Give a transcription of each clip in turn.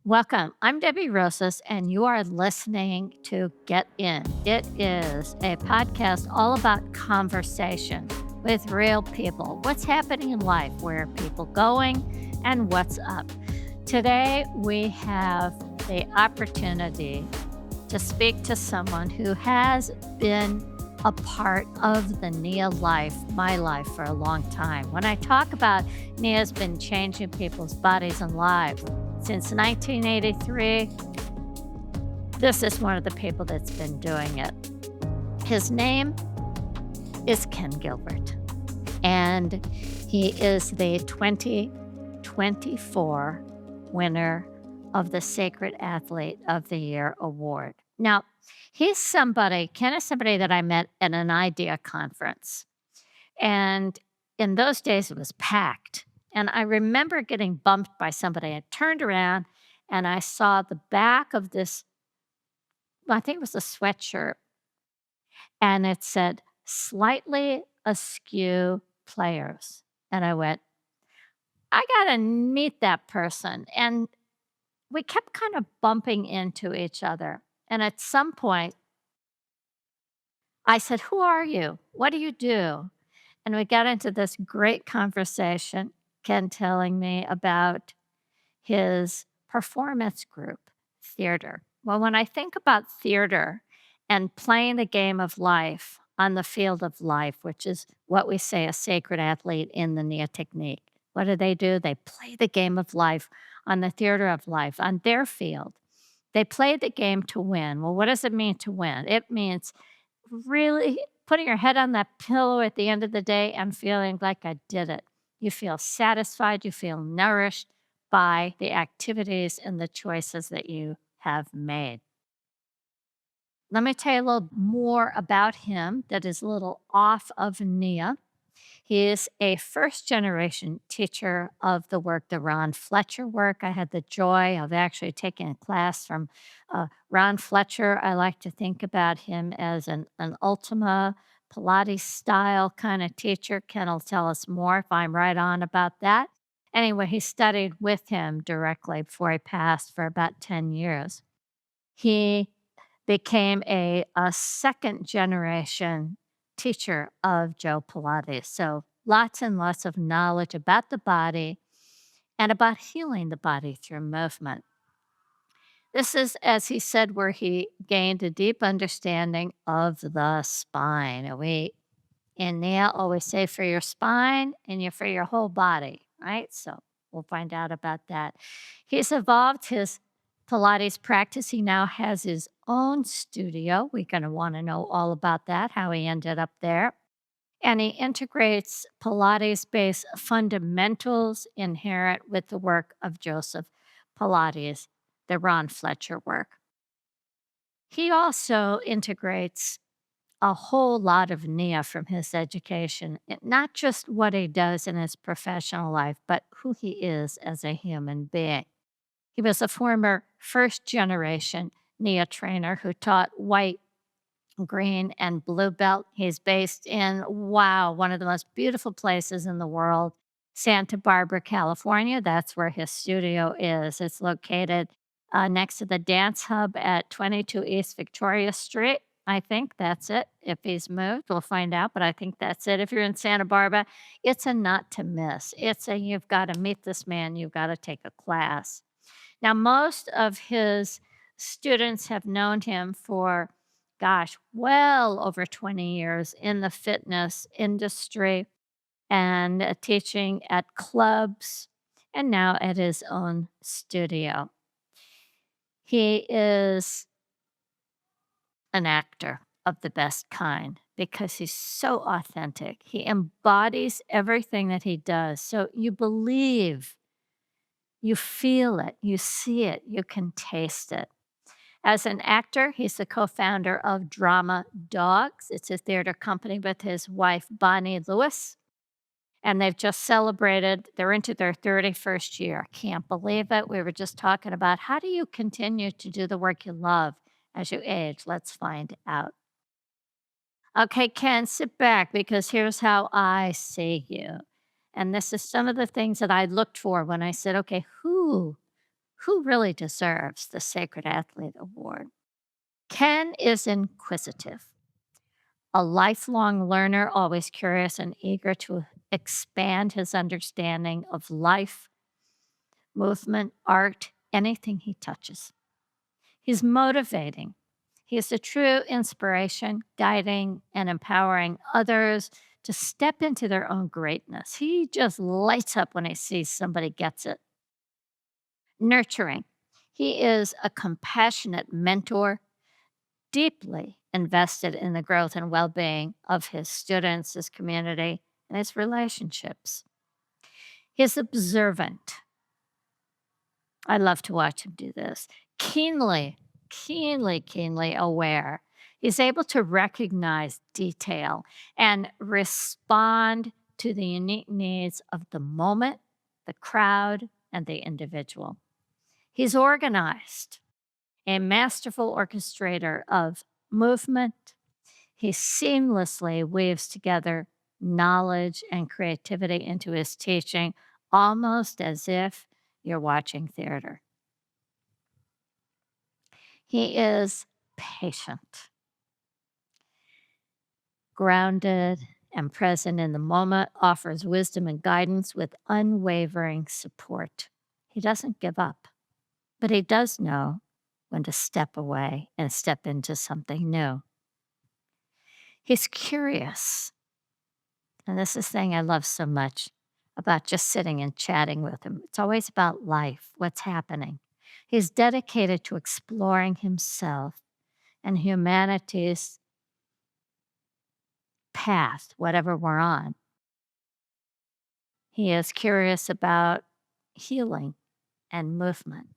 Welcome. I'm Debbie Rosas, and you are listening to Get In. It is a podcast all about conversation with real people. What's happening in life? Where are people going? And what's up? Today, we have the opportunity to speak to someone who has been a part of the Nia life, my life, for a long time. When I talk about Nia's been changing people's bodies and lives since 1983, this is one of the people that's been doing it. His name is Ken Gilbert, and he is the 2024 winner of the Sacred Athlete of the Year award. Now, Ken is somebody that I met at an idea conference. And in those days, it was packed. And I remember getting bumped by somebody. I turned around and I saw the back of this, well, I think it was a sweatshirt, and it said, "Slightly Askew Players." And I went, I got to meet that person. And we kept kind of bumping into each other. And at some point, I said, "Who are you? What do you do?" And we got into this great conversation, Ken telling me about his performance group, theater. Well, when I think about theater and playing the game of life on the field of life, which is what we say a sacred athlete in the Nia technique, what do? They play the game of life on the theater of life, on their field. They play the game to win. Well, what does it mean to win? It means really putting your head on that pillow at the end of the day and feeling like I did it. You feel satisfied, you feel nourished by the activities and the choices that you have made. Let me tell you a little more about him that is a little off of Nia. He is a first generation teacher of the work, the Ron Fletcher work. I had the joy of actually taking a class from Ron Fletcher. I like to think about him as an Ultima Pilates style kind of teacher. Ken will tell us more if I'm right on about that. Anyway, he studied with him directly before he passed for about 10 years. He became a second generation teacher of Joe Pilates. So lots and lots of knowledge about the body and about healing the body through movement. This is, as he said, where he gained a deep understanding of the spine. And we in Nia always say for your spine and for your whole body, right? So we'll find out about that. He's evolved his Pilates practice. He now has his own studio. We're going to want to know all about that, how he ended up there. And he integrates Pilates based fundamentals inherent with the work of Joseph Pilates, the Ron Fletcher work. He also integrates a whole lot of Nia from his education, not just what he does in his professional life, but who he is as a human being. He was a former first generation Nia trainer who taught white, green, and blue belt. He's based in, wow, one of the most beautiful places in the world, Santa Barbara, California. That's where his studio is. It's located next to the Dance Hub at 22 East Victoria Street. I think that's it. If he's moved, we'll find out, but I think that's it. If you're in Santa Barbara, it's a not to miss. You've got to meet this man, you've got to take a class. Now, most of his students have known him for, gosh, well over 20 years in the fitness industry and teaching at clubs and now at his own studio. He is an actor of the best kind because he's so authentic. He embodies everything that he does. So you believe, you feel it, you see it, you can taste it. As an actor, he's the co-founder of Drama Dogs. It's a theater company with his wife, Bonnie Lewis. And they've just celebrated, they're into their 31st year. Can't believe it. We were just talking about how do you continue to do the work you love as you age? Let's find out. Okay, Ken, sit back because here's how I see you. And this is some of the things that I looked for when I said, okay, Who really deserves the Sacred Athlete Award? Ken is inquisitive, a lifelong learner, always curious and eager to expand his understanding of life, movement, art, anything he touches. He's motivating. He is a true inspiration, guiding and empowering others to step into their own greatness. He just lights up when he sees somebody gets it. Nurturing. He is a compassionate mentor, deeply invested in the growth and well being of his students, his community, and his relationships. He's observant. I love to watch him do this. Keenly aware. He's able to recognize detail and respond to the unique needs of the moment, the crowd, and the individual. He's organized, a masterful orchestrator of movement. He seamlessly weaves together knowledge and creativity into his teaching, almost as if you're watching theater. He is patient, grounded, and present in the moment, offers wisdom and guidance with unwavering support. He doesn't give up, but he does know when to step away and step into something new. He's curious. And this is the thing I love so much about just sitting and chatting with him. It's always about life, what's happening. He's dedicated to exploring himself and humanity's path, whatever we're on. He is curious about healing and movement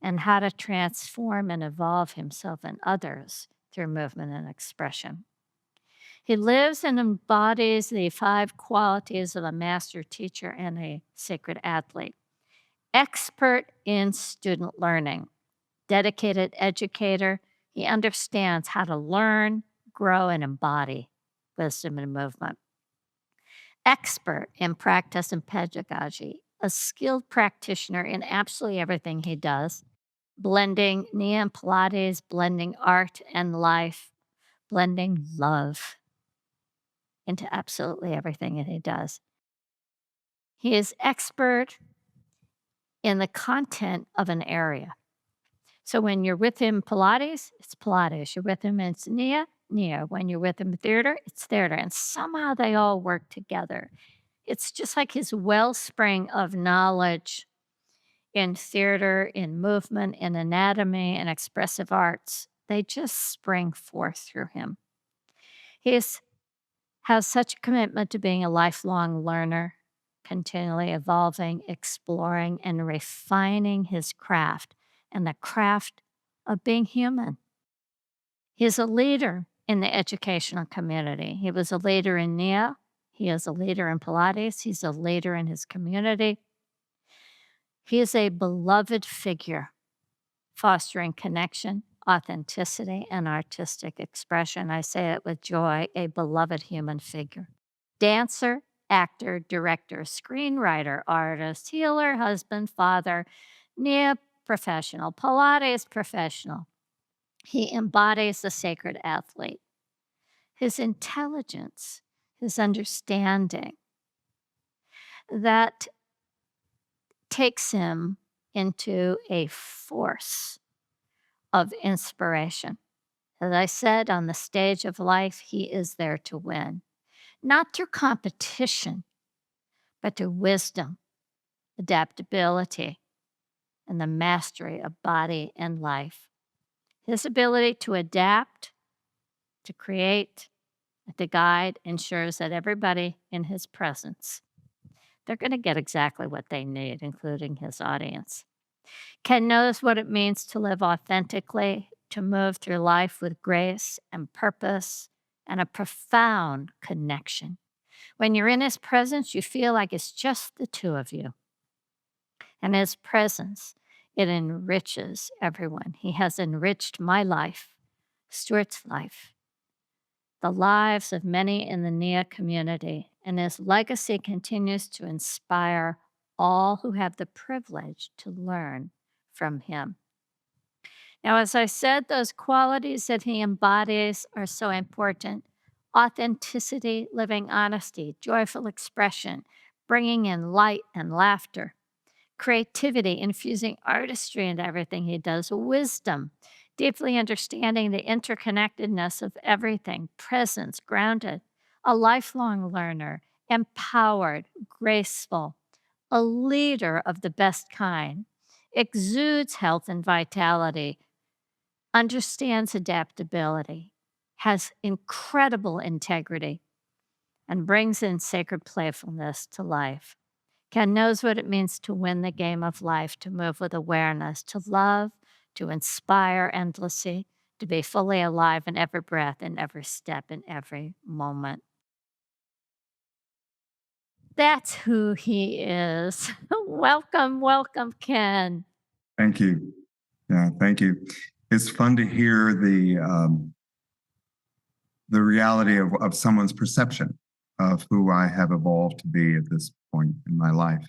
and how to transform and evolve himself and others through movement and expression. He lives and embodies the 5 qualities of a master teacher and a sacred athlete. Expert in student learning, dedicated educator. He understands how to learn, grow, and embody wisdom and movement. Expert in practice and pedagogy, a skilled practitioner in absolutely everything he does, blending Nia and Pilates, blending art and life, blending love into absolutely everything that he does. He is expert in the content of an area. So when you're with him Pilates, it's Pilates. You're with him and it's Nia, Nia. When you're with him theater, it's theater. And somehow they all work together. It's just like his wellspring of knowledge in theater, in movement, in anatomy, and expressive arts. They just spring forth through him. He has such a commitment to being a lifelong learner, continually evolving, exploring, and refining his craft and the craft of being human. He's a leader in the educational community. He was a leader in NIA. He is a leader in Pilates. He's a leader in his community. He is a beloved figure, fostering connection, authenticity, and artistic expression. I say it with joy, a beloved human figure. Dancer, actor, director, screenwriter, artist, healer, husband, father, Nia professional, Pilates professional. He embodies the sacred athlete. His intelligence, his understanding, that takes him into a force of inspiration. As I said, on the stage of life, he is there to win, not through competition, but through wisdom, adaptability, and the mastery of body and life. His ability to adapt, to create, to guide ensures that everybody in his presence, they're going to get exactly what they need, including his audience. Ken knows what it means to live authentically, to move through life with grace and purpose and a profound connection. When you're in his presence, you feel like it's just the two of you. And his presence, it enriches everyone. He has enriched my life, Stuart's life, the lives of many in the NIA community, and his legacy continues to inspire all who have the privilege to learn from him. Now, as I said, those qualities that he embodies are so important: authenticity, living honesty, joyful expression, bringing in light and laughter, creativity, infusing artistry into everything he does, wisdom, deeply understanding the interconnectedness of everything, presence, grounded, a lifelong learner, empowered, graceful, a leader of the best kind, exudes health and vitality, understands adaptability, has incredible integrity, and brings in sacred playfulness to life. Ken knows what it means to win the game of life, to move with awareness, to love, to inspire endlessly, to be fully alive in every breath, in every step, in every moment. That's who he is. Welcome, welcome, Ken. Thank you. Yeah, thank you. It's fun to hear the reality of someone's perception of who I have evolved to be at this point in my life.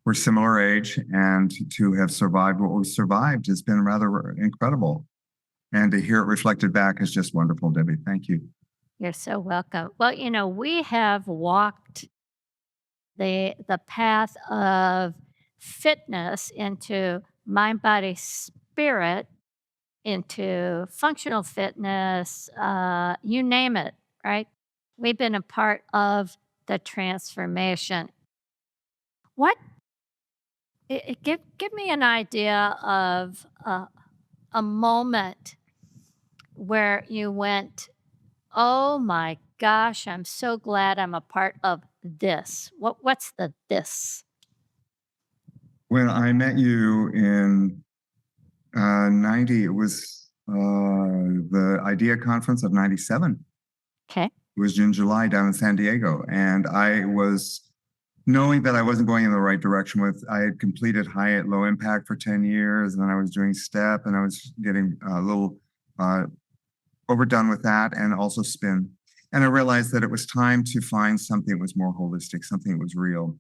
We're similar age, and to have survived what we've survived has been rather incredible. And to hear it reflected back is just wonderful, Debbie. Thank you. You're so welcome. Well, we have walked the path of fitness into mind, body, spirit, into functional fitness, you name it, right? We've been a part of the transformation. What give me an idea of a moment where you went, "Oh my gosh, I'm so glad I'm a part of this." What's the this? When I met you in 90, it was the IDEA conference of 97. Okay. It was June, July down in San Diego. And I was knowing that I wasn't going in the right direction I had completed high at low impact for 10 years. And then I was doing step, and I was getting a little overdone with that, and also spin. And I realized that it was time to find something that was more holistic, something that was real.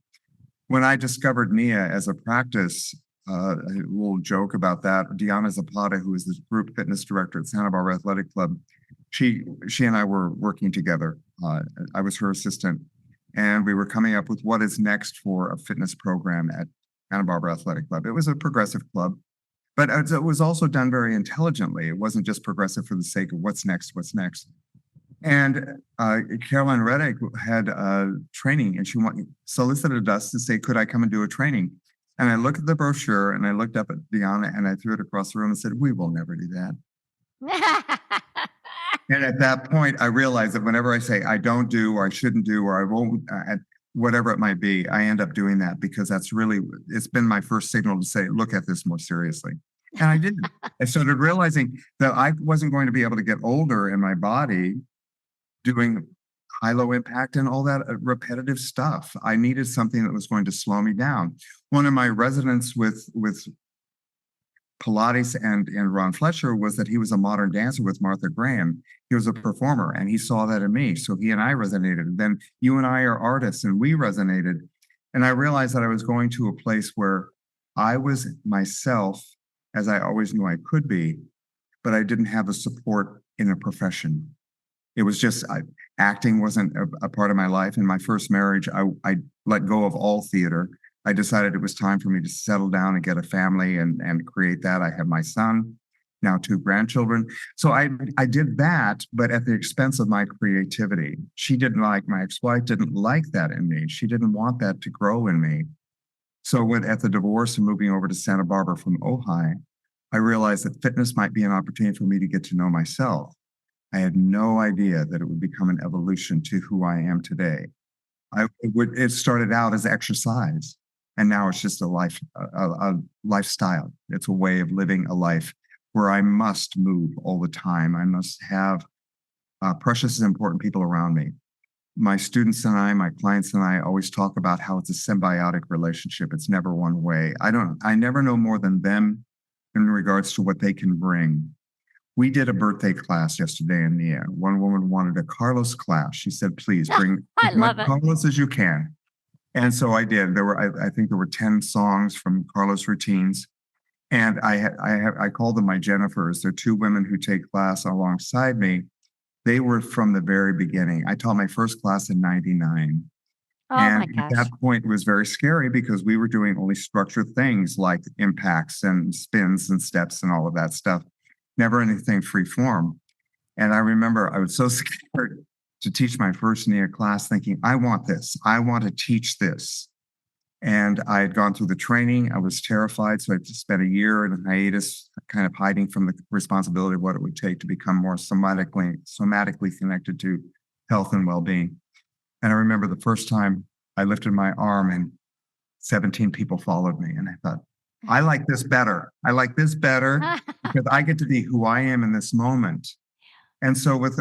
When I discovered NIA as a practice, a little joke about that, Diana Zapata, who is the group fitness director at Santa Barbara Athletic Club, she and I were working together. I was her assistant, and we were coming up with what is next for a fitness program at Santa Barbara Athletic Club. It was a progressive club, but it was also done very intelligently. It wasn't just progressive for the sake of what's next. And Caroline Reddick had training, and she solicited us to say, could I come and do a training? And I looked at the brochure, and I looked up at Diana, and I threw it across the room and said, we will never do that. And at that point, I realized that whenever I say I don't do, or I shouldn't do, or I won't, whatever it might be, I end up doing that because it's been my first signal to say, look at this more seriously. And I didn't. I started realizing that I wasn't going to be able to get older in my body doing high-low impact and all that repetitive stuff. I needed something that was going to slow me down. One of my residents with Pilates and Ron Fletcher was that he was a modern dancer with Martha Graham. He was a performer, and he saw that in me. So he and I resonated. And then you and I are artists, and we resonated. And I realized that I was going to a place where I was myself, as I always knew I could be, but I didn't have the support in a profession. It was just acting wasn't a part of my life. In my first marriage, I let go of all theater. I decided it was time for me to settle down and get a family and create that. I have my son, now 2 grandchildren. So I did that, but at the expense of my creativity. My ex-wife didn't like that in me. She didn't want that to grow in me. So at the divorce and moving over to Santa Barbara from Ojai, I realized that fitness might be an opportunity for me to get to know myself. I had no idea that it would become an evolution to who I am today. It started out as exercise, and now it's just a lifestyle. It's a way of living a life where I must move all the time. I must have precious and important people around me. My students and I, my clients and I always talk about how it's a symbiotic relationship. It's never one way. I never know more than them in regards to what they can bring. We did a birthday class yesterday in NIA. One woman wanted a Carlos class. She said, please bring as much Carlos as you can. And so I did. I think there were 10 songs from Carlos routines. And I call them my Jennifers. They're two women who take class alongside me. They were from the very beginning. I taught my first class in 99. Oh And my at that gosh. point, it was very scary because we were doing only structured things like impacts and spins and steps and all of that stuff, never anything free form. And I remember I was so scared to teach my first NIA class, thinking, I want this. I want to teach this. And I had gone through the training. I was terrified. So I spent a year in a hiatus, kind of hiding from the responsibility of what it would take to become more somatically connected to health and well-being. And I remember the first time I lifted my arm and 17 people followed me. And I thought, I like this better. I like this better because I get to be who I am in this moment. And so with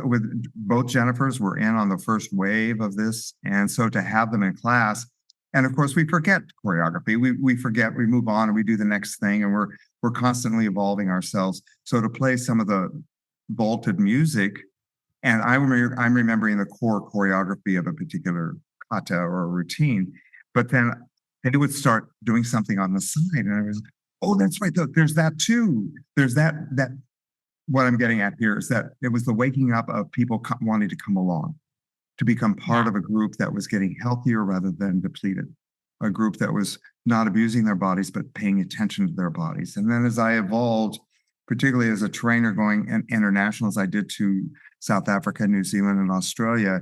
both Jennifers, we're in on the first wave of this. And so to have them in class, and of course we forget choreography. We forget, we move on and we do the next thing, and we're constantly evolving ourselves. So to play some of the vaulted music, and I'm remembering the core choreography of a particular kata or a routine, but then they would start doing something on the side, and I was, oh, that's right. There's that too. There's that what I'm getting at here is that it was the waking up of people wanting to come along, to become part Yeah. of a group that was getting healthier rather than depleted, a group that was not abusing their bodies, but paying attention to their bodies. And then as I evolved, particularly as a trainer going international, as I did to South Africa, New Zealand, and Australia,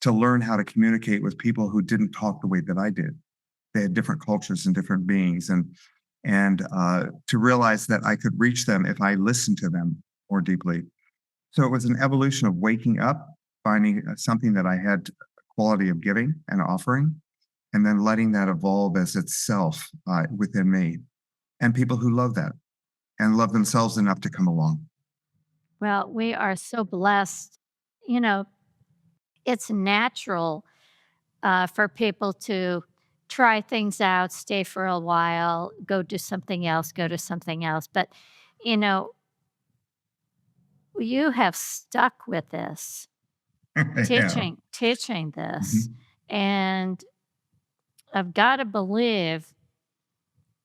to learn how to communicate with people who didn't talk the way that I did. They had different cultures and different beings, and to realize that I could reach them if I listened to them more deeply. So it was an evolution of waking up, finding something that I had quality of giving and offering, and then letting that evolve as itself within me, and people who love that and love themselves enough to come along. Well, we are so blessed. You know, it's natural for people to try things out, stay for a while, go do something else, go to something else. But, you know, you have stuck with this, Yeah. teaching this. Mhm. And I've got to believe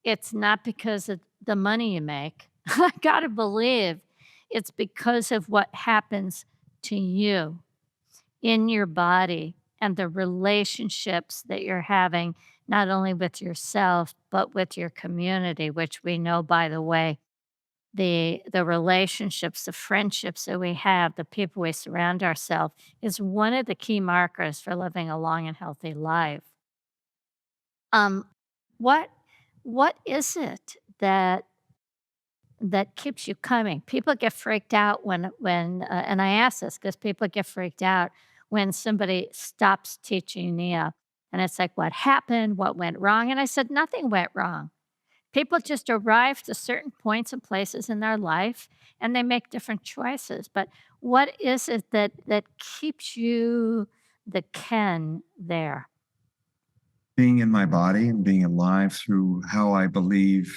it's not because of the money you make. I got to believe it's because of what happens to you in your body and the relationships that you're having, not only with yourself, but with your community, which we know, by the way, the relationships, the friendships that we have, the people we surround ourselves is one of the key markers for living a long and healthy life. Um, what what is it that keeps you coming? People get freaked out and I ask this because people get freaked out when somebody stops teaching Nia, and it's like, "What happened? What went wrong?" And I said, "Nothing went wrong. People just arrive to certain points and places in their life, and they make different choices. But what is it that keeps you, the Ken, there?" Being in my body and being alive through how I believe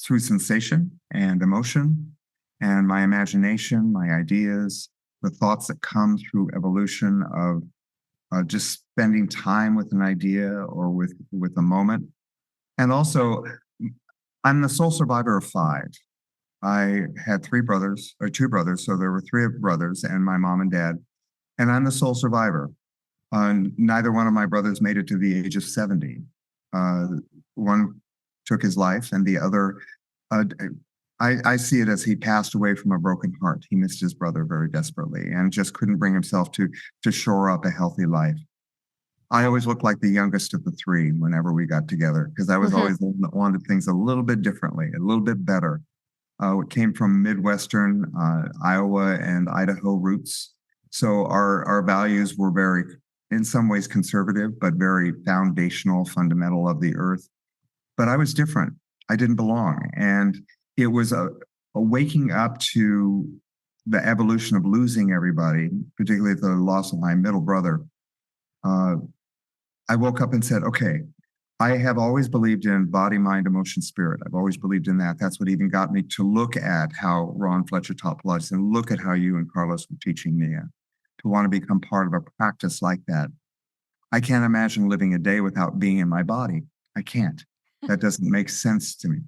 through sensation and emotion and my imagination, my ideas, the thoughts that come through evolution of just spending time with an idea or with a moment. And also, I'm the sole survivor of five. I had three brothers or two brothers, so there were three brothers and my mom and dad, and I'm the sole survivor. Neither one of my brothers made it to the age of 70. Uh, One took his life, and the other, uh, I see it as he passed away from a broken heart. He missed his brother very desperately and just couldn't bring himself to shore up a healthy life. I always looked like the youngest of the three whenever we got together because I was Mhm. always the one that wanted things a little bit differently, a little bit better. It came from Midwestern Iowa and Idaho roots. So our values were very, in some ways, conservative, but very foundational, fundamental of the earth. But I was different. I didn't belong, and it was a waking up to the evolution of losing everybody, particularly the loss of my middle brother. Uh, I woke up and said, "Okay, I have always believed in body, mind, emotion, spirit. I've always believed in that. That's what even got me to look at how Ron Fletcher taught Pilates and look at how you and Carlos were teaching Nia, to want to become part of a practice like that. I can't imagine living a day without being in my body. I can't. That doesn't make sense to me.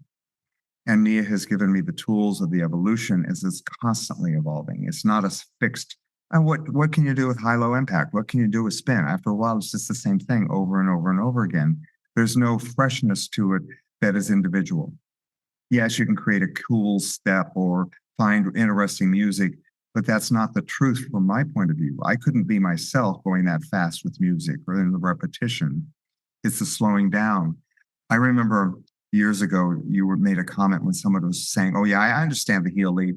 And Nia has given me the tools of the evolution as it's constantly evolving. It's not a fixed, and what can you do with high-low impact? What can you do with spin? After a while, it's just the same thing over and over and over again. There's no freshness to it that is individual. Yes, you can create a cool step or find interesting music, but that's not the truth from my point of view. I couldn't be myself going that fast with music or in the repetition. It's the slowing down. I remember years ago, made a comment when someone was saying, "Oh yeah, I understand the heel lead,"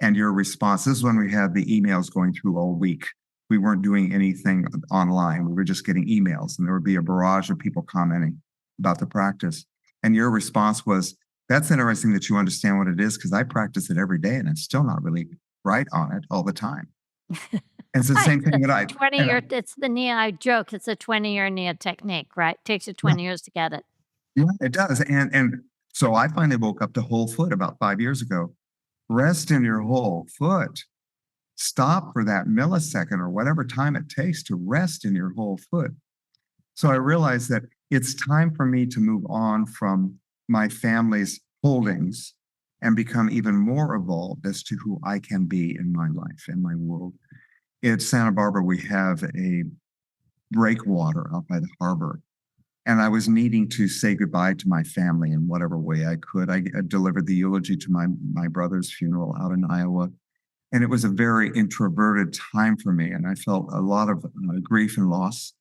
and your response. This is when we had the emails going through all week. We weren't doing anything online. We were just getting emails, and there would be a barrage of people commenting about the practice. And your response was, "That's interesting that you understand what it is, because I practice it every day, and I'm still not really right on it all the time." And it's the Right, same thing that I 20 and I, year it's the Nia I joke, it's a 20-year Nia technique, right? Takes you yeah, 20 years to get it. yeah, it does. And so I finally woke up to whole foot about 5 years ago. Rest in your whole foot. Stop for that millisecond or whatever time it takes to rest in your whole foot. So I realized that it's time for me to move on from my family's holdings and become even more evolved as to who I can be in my life, in my world. In Santa Barbara, we have a breakwater out by the harbor. And I was needing to say goodbye to my family in whatever way I could. I delivered the eulogy to my brother's funeral out in Iowa. And it was a very introverted time for me. And I felt a lot of grief and loss,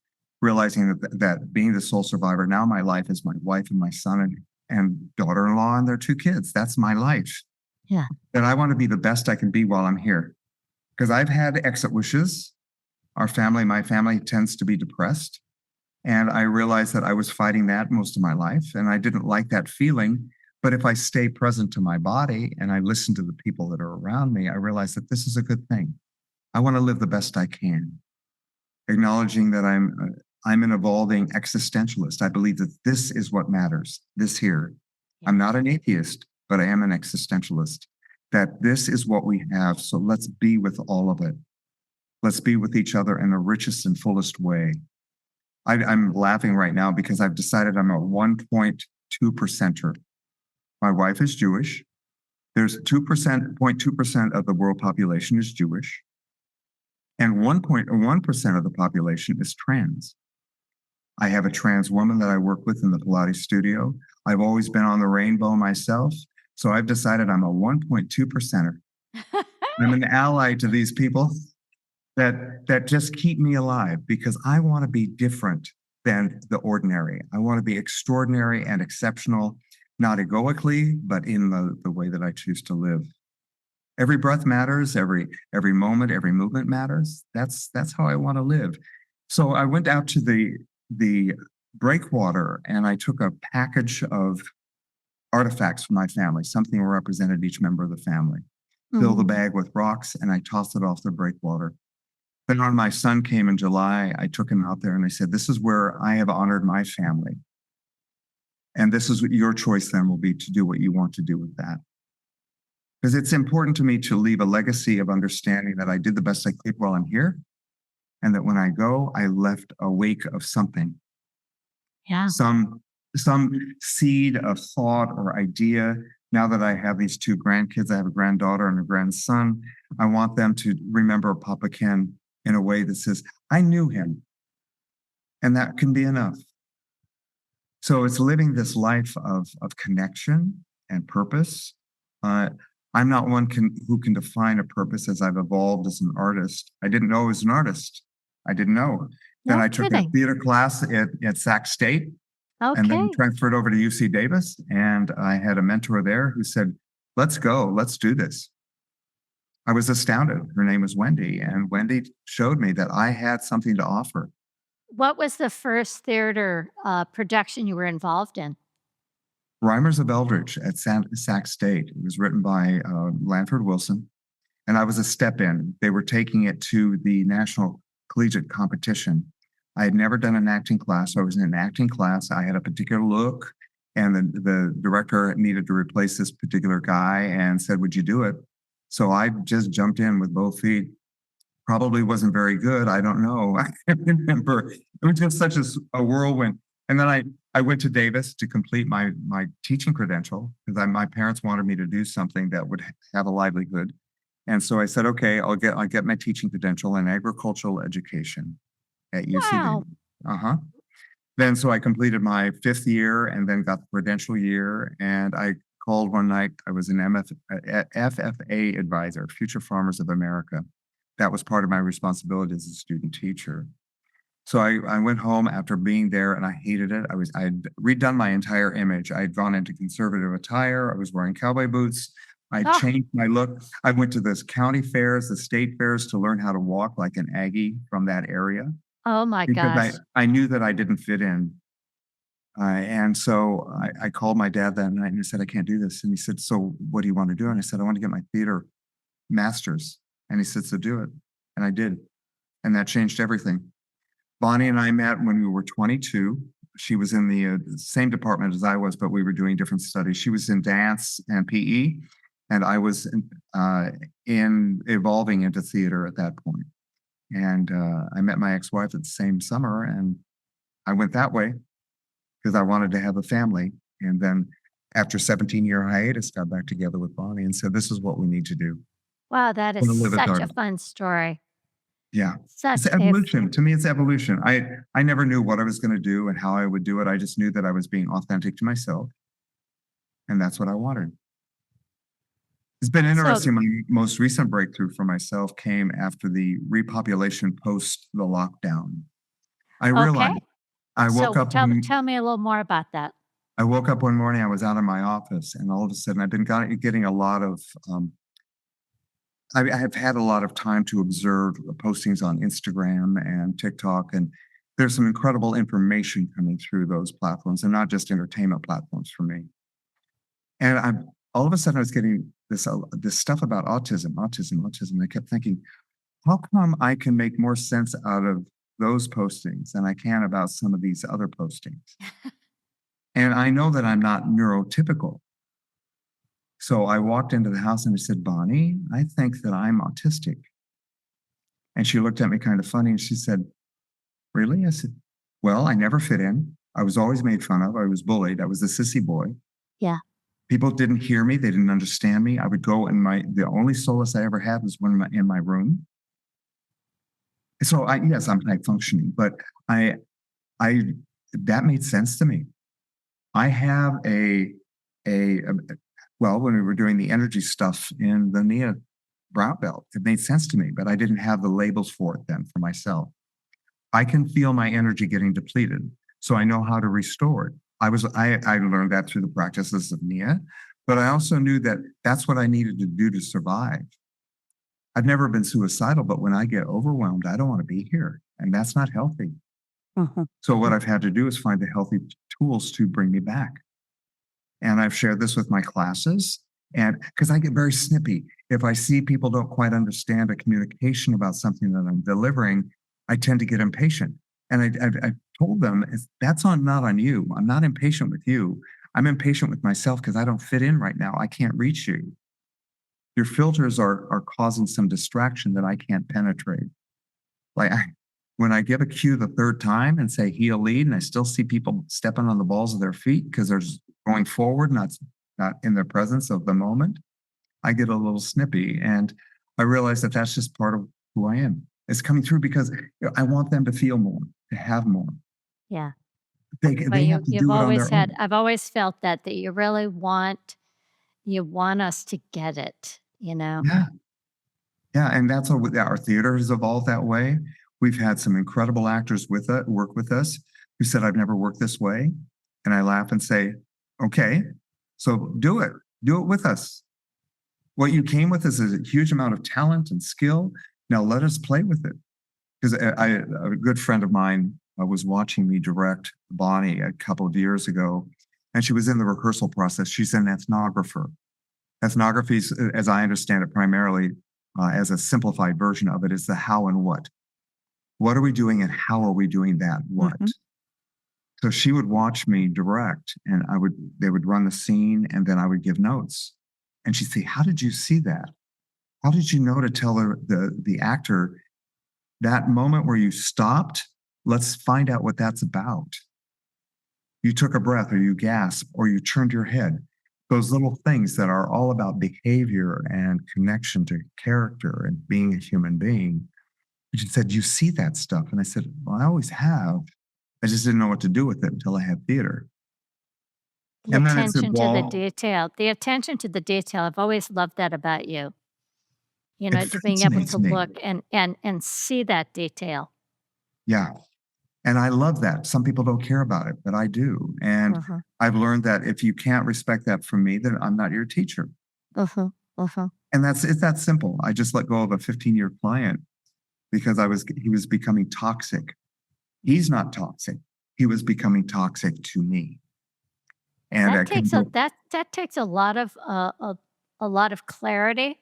realizing that being the sole survivor, now my life is my wife and my son and daughter-in-law and their two kids. That's my life. Yeah. And I want to be the best I can be while I'm here. Because I've had exit wishes. My family tends to be depressed. And I realized that I was fighting that most of my life. And I didn't like that feeling. But if I stay present to my body and I listen to the people that are around me, I realize that this is a good thing. I want to live the best I can, acknowledging that I'm an evolving existentialist. I believe that this is what matters. This here. Yeah. I'm not an atheist, but I am an existentialist. That this is what we have. So let's be with all of it. Let's be with each other in the richest and fullest way. I'm laughing right now because I've decided I'm a 1.2 percenter. My wife is Jewish. There's 0.2% of the world population is Jewish. And 1.1% of the population is trans. I have a trans woman that I work with in the Pilates studio. I've always been on the rainbow myself. So I've decided I'm a 1.2 percenter. I'm an ally to these people that just keep me alive because I want to be different than the ordinary. I want to be extraordinary and exceptional, not egoically, but in the way that I choose to live. Every breath matters, every moment, every movement matters. That's how I want to live. So I went out to the breakwater and I took a package of artifacts from my family, something represented each member of the family. Fill the bag with rocks and I tossed it off the breakwater. Then when my son came in July, I took him out there and I said, "This is where I have honored my family. And this is what your choice then will be to do what you want to do with that." Because it's important to me to leave a legacy of understanding that I did the best I could while I'm here. And that when I go, I left a wake of something, Yeah. some seed of thought or idea. Now that I have these two grandkids, I have a granddaughter and a grandson, I want them to remember Papa Ken in a way that says, "I knew him." And that can be enough. So it's living this life of connection and purpose. I'm not one who can define a purpose as I've evolved as an artist. I didn't know I was an artist. I didn't know. Then No I took a kidding. theater class at Sac State and then Okay. transferred over to UC Davis. And I had a mentor there who said, "Let's go, let's do this." I was astounded. Her name was Wendy, and Wendy showed me that I had something to offer. What was the first theater, production you were involved in? Reimers of Eldridge at Sac State. It was written by Lanford Wilson, and I was a step in. They were taking it to the national collegiate competition. I had never done an acting class. So I was in an acting class. I had a particular look, and the director needed to replace this particular guy and said, "Would you do it?" So I just jumped in with both feet. Probably wasn't very good. I don't know. I remember it was just such a whirlwind. And then I went to Davis to complete my teaching credential because my parents wanted me to do something that would have a livelihood. And so I said, okay, I'll get my teaching credential in agricultural education at UCD. Wow. Uh-huh. Then so I completed my 5th year and then got the credential year. And I called one night. I was an FFA advisor, Future Farmers of America. That was part of my responsibility as a student teacher. So I went home after being there and I hated it. I'd redone my entire image. I'd gone into conservative attire. I was wearing cowboy boots. I Oh, changed my look. I went to the county fairs, the state fairs to learn how to walk like an Aggie from that area oh my because I, gosh. I knew that I didn't fit in. And so I called my dad that night and I said, I can't do this. And he said, so what do you want to do? And I said, I want to get my theater master's. And he said, so do it. And I did. And that changed everything. Bonnie and I met when we were 22. She was in the same department as I was, but we were doing different studies. She was in dance and PE, and I was in evolving into theater at that point. And I met my ex-wife at the same summer, and I went that way because I wanted to have a family. And then after 17-year hiatus, got back together with Bonnie and said, this is what we need to do. Wow, that is Want to live at such a our fun story. Yeah. It's Such a evolution. To me, it's evolution. I never knew what I was going to do and how I would do it. I just knew that I was being authentic to myself, and that's what I wanted. It's been so interesting. My most recent breakthrough for myself came after the repopulation post the lockdown. I okay. realized I woke So up one tell me a little more about that. I woke up one morning, I was out of my office, and all of a sudden I've been getting a lot of I have had a lot of time to observe postings on Instagram and TikTok, and there's some incredible information coming through those platforms, and not just entertainment platforms for me. And I'm all of a sudden I was getting this stuff about autism. I kept thinking, how come I can make more sense out of those postings than I can about some of these other postings? And I know that I'm not neurotypical. So I walked into the house and I said, Bonnie, I think that I'm autistic. And she looked at me kind of funny and she said, really? I said, well, I never fit in. I was always made fun of. I was bullied. I was a sissy boy. Yeah. People didn't hear me. They didn't understand me. I would go and the only solace I ever had was when in my room. So yes, I'm high functioning, but I, I, that made sense to me. I have a well, when we were doing the energy stuff in the Nia brown belt, it made sense to me, but I didn't have the labels for it then for myself. I can feel my energy getting depleted, so I know how to restore it. I learned that through the practices of Nia, but I also knew that that's what I needed to do to survive. I've never been suicidal, but when I get overwhelmed, I don't want to be here, and that's not healthy. Mhm. So what I've had to do is find the healthy tools to bring me back. And I've shared this with my classes. And because I get very snippy, if I see people don't quite understand a communication about something that I'm delivering, I tend to get impatient. And I've told them that's not on you. I'm not impatient with you. I'm impatient with myself because I don't fit in right now. I can't reach you. Your filters are causing some distraction that I can't penetrate. Like when I give a cue the third time and say heal lead, and I still see people stepping on the balls of their feet because they're just going forward, not in the presence of the moment, I get a little snippy, and I realize that that's just part of who I am. It's coming through because I want them to feel more, to have more. Yeah. Well, They have to you've do it on always their had own. I've always felt that you really you want us to get it, you know? Yeah, yeah, and that's how our theater has evolved that way. We've had some incredible actors with it work with us who said, "I've never worked this way," and I laugh and say, "Okay, so do it with us. What you came with is a huge amount of talent and skill. Now let us play with it." Because a good friend of mine was watching me direct Bonnie a couple of years ago, and she was in the rehearsal process. She's an ethnographer. Ethnography, as I understand it, primarily as a simplified version of it, is the how and what. What are we doing, and how are we doing that? What? Mhm. So she would watch me direct, and they would run the scene, and then I would give notes. And she'd say, "How did you see that? How did you know to tell the actor that moment where you stopped? Let's find out what that's about." You took a breath, or you gasped, or you turned your head. Those little things that are all about behavior and connection to character and being a human being. She said, "You see that stuff?" And I said, "Well, I always have. I just didn't know what to do with it until I had theater." The And then it said, attention to the "Well, detail. The attention to the detail, I've always loved that about you, it to being able to fascinates me." look and see that detail. Yeah. And I love that. Some people don't care about it, but I do. And Uh-huh, I've learned that if you can't respect that from me, then I'm not your teacher. uh-huh, uh-huh. And it's that simple. I just let go of a 15-year client because he was becoming toxic. He's not toxic. He was becoming toxic to me. And I That couldn't takes do a it. that takes a lot of clarity, a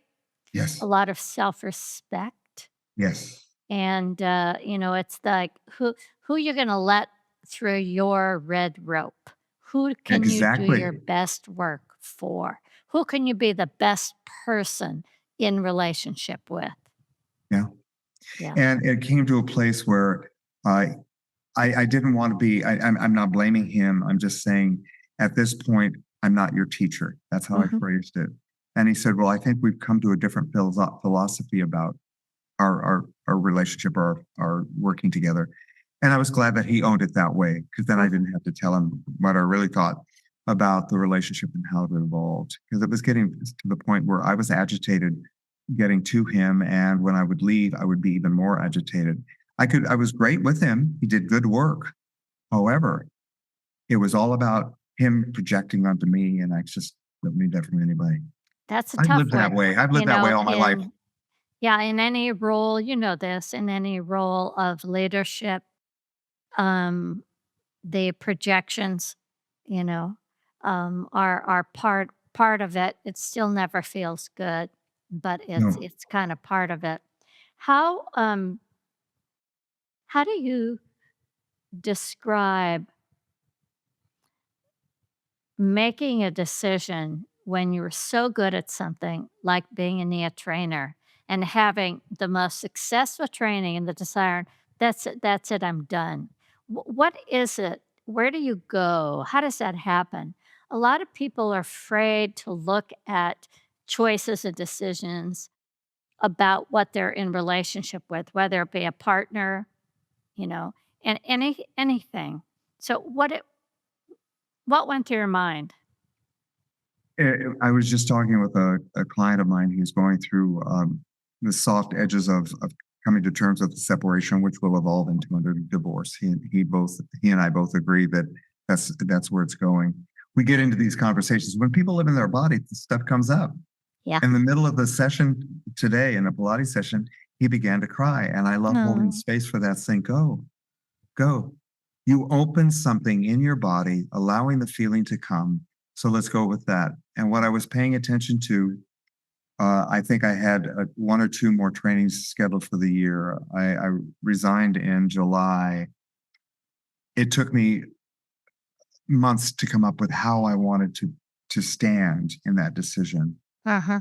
Yes. lot of self-respect, Yes. and, it's like who you're gonna let through your red rope. Who can you do Exactly. your best work for? Who can you be the best person in relationship with? Yeah. Yeah. And it came to a place where I I didn't want to be. I'm not blaming him. I'm just saying, at this point, I'm not your teacher. That's how I Mhm. phrased it. And he said, "Well, I think we've come to a different philosophy about our relationship, our working together." And I was glad that he owned it that way, because then I Mhm. didn't have to tell him what I really thought about the relationship and how it evolved. Because it was getting to the point where I was agitated getting to him, and when I would leave, I would be even more agitated. I was great with him. He did good work. However, it was all about him projecting onto me, and I just don't need that from anybody. That's a I've tough lived that one. way. I've lived that way all my life. In yeah, in any role, in any role of leadership, um, the projections, you know, are part of it. It still never feels good, but No. it's kind of part of it. How how do you describe making a decision when you're so good at something, like being a NIA trainer, and having the most successful training and the desire, that's it, I'm done. What is it? Where do you go? How does that happen? A lot of people are afraid to look at choices and decisions about what they're in relationship with, whether it be a partner, you know, and anything. So what went through your mind? I was just talking with a client of mine who's going through the soft edges of coming to terms with the separation, which will evolve into a divorce. He and I both agree that that's where it's going. We get into these conversations when people live in their body. This stuff comes up. Yeah. In the middle of the session today, in a Pilates session, he began to cry, and I love holding No. space for that. Saying, "Go, go." You open something in your body, allowing the feeling to come. So let's go with that. And what I was paying attention to, I think I had one or two more trainings scheduled for the year. I resigned in July. It took me months to come up with how I wanted to stand in that decision. Uh-huh.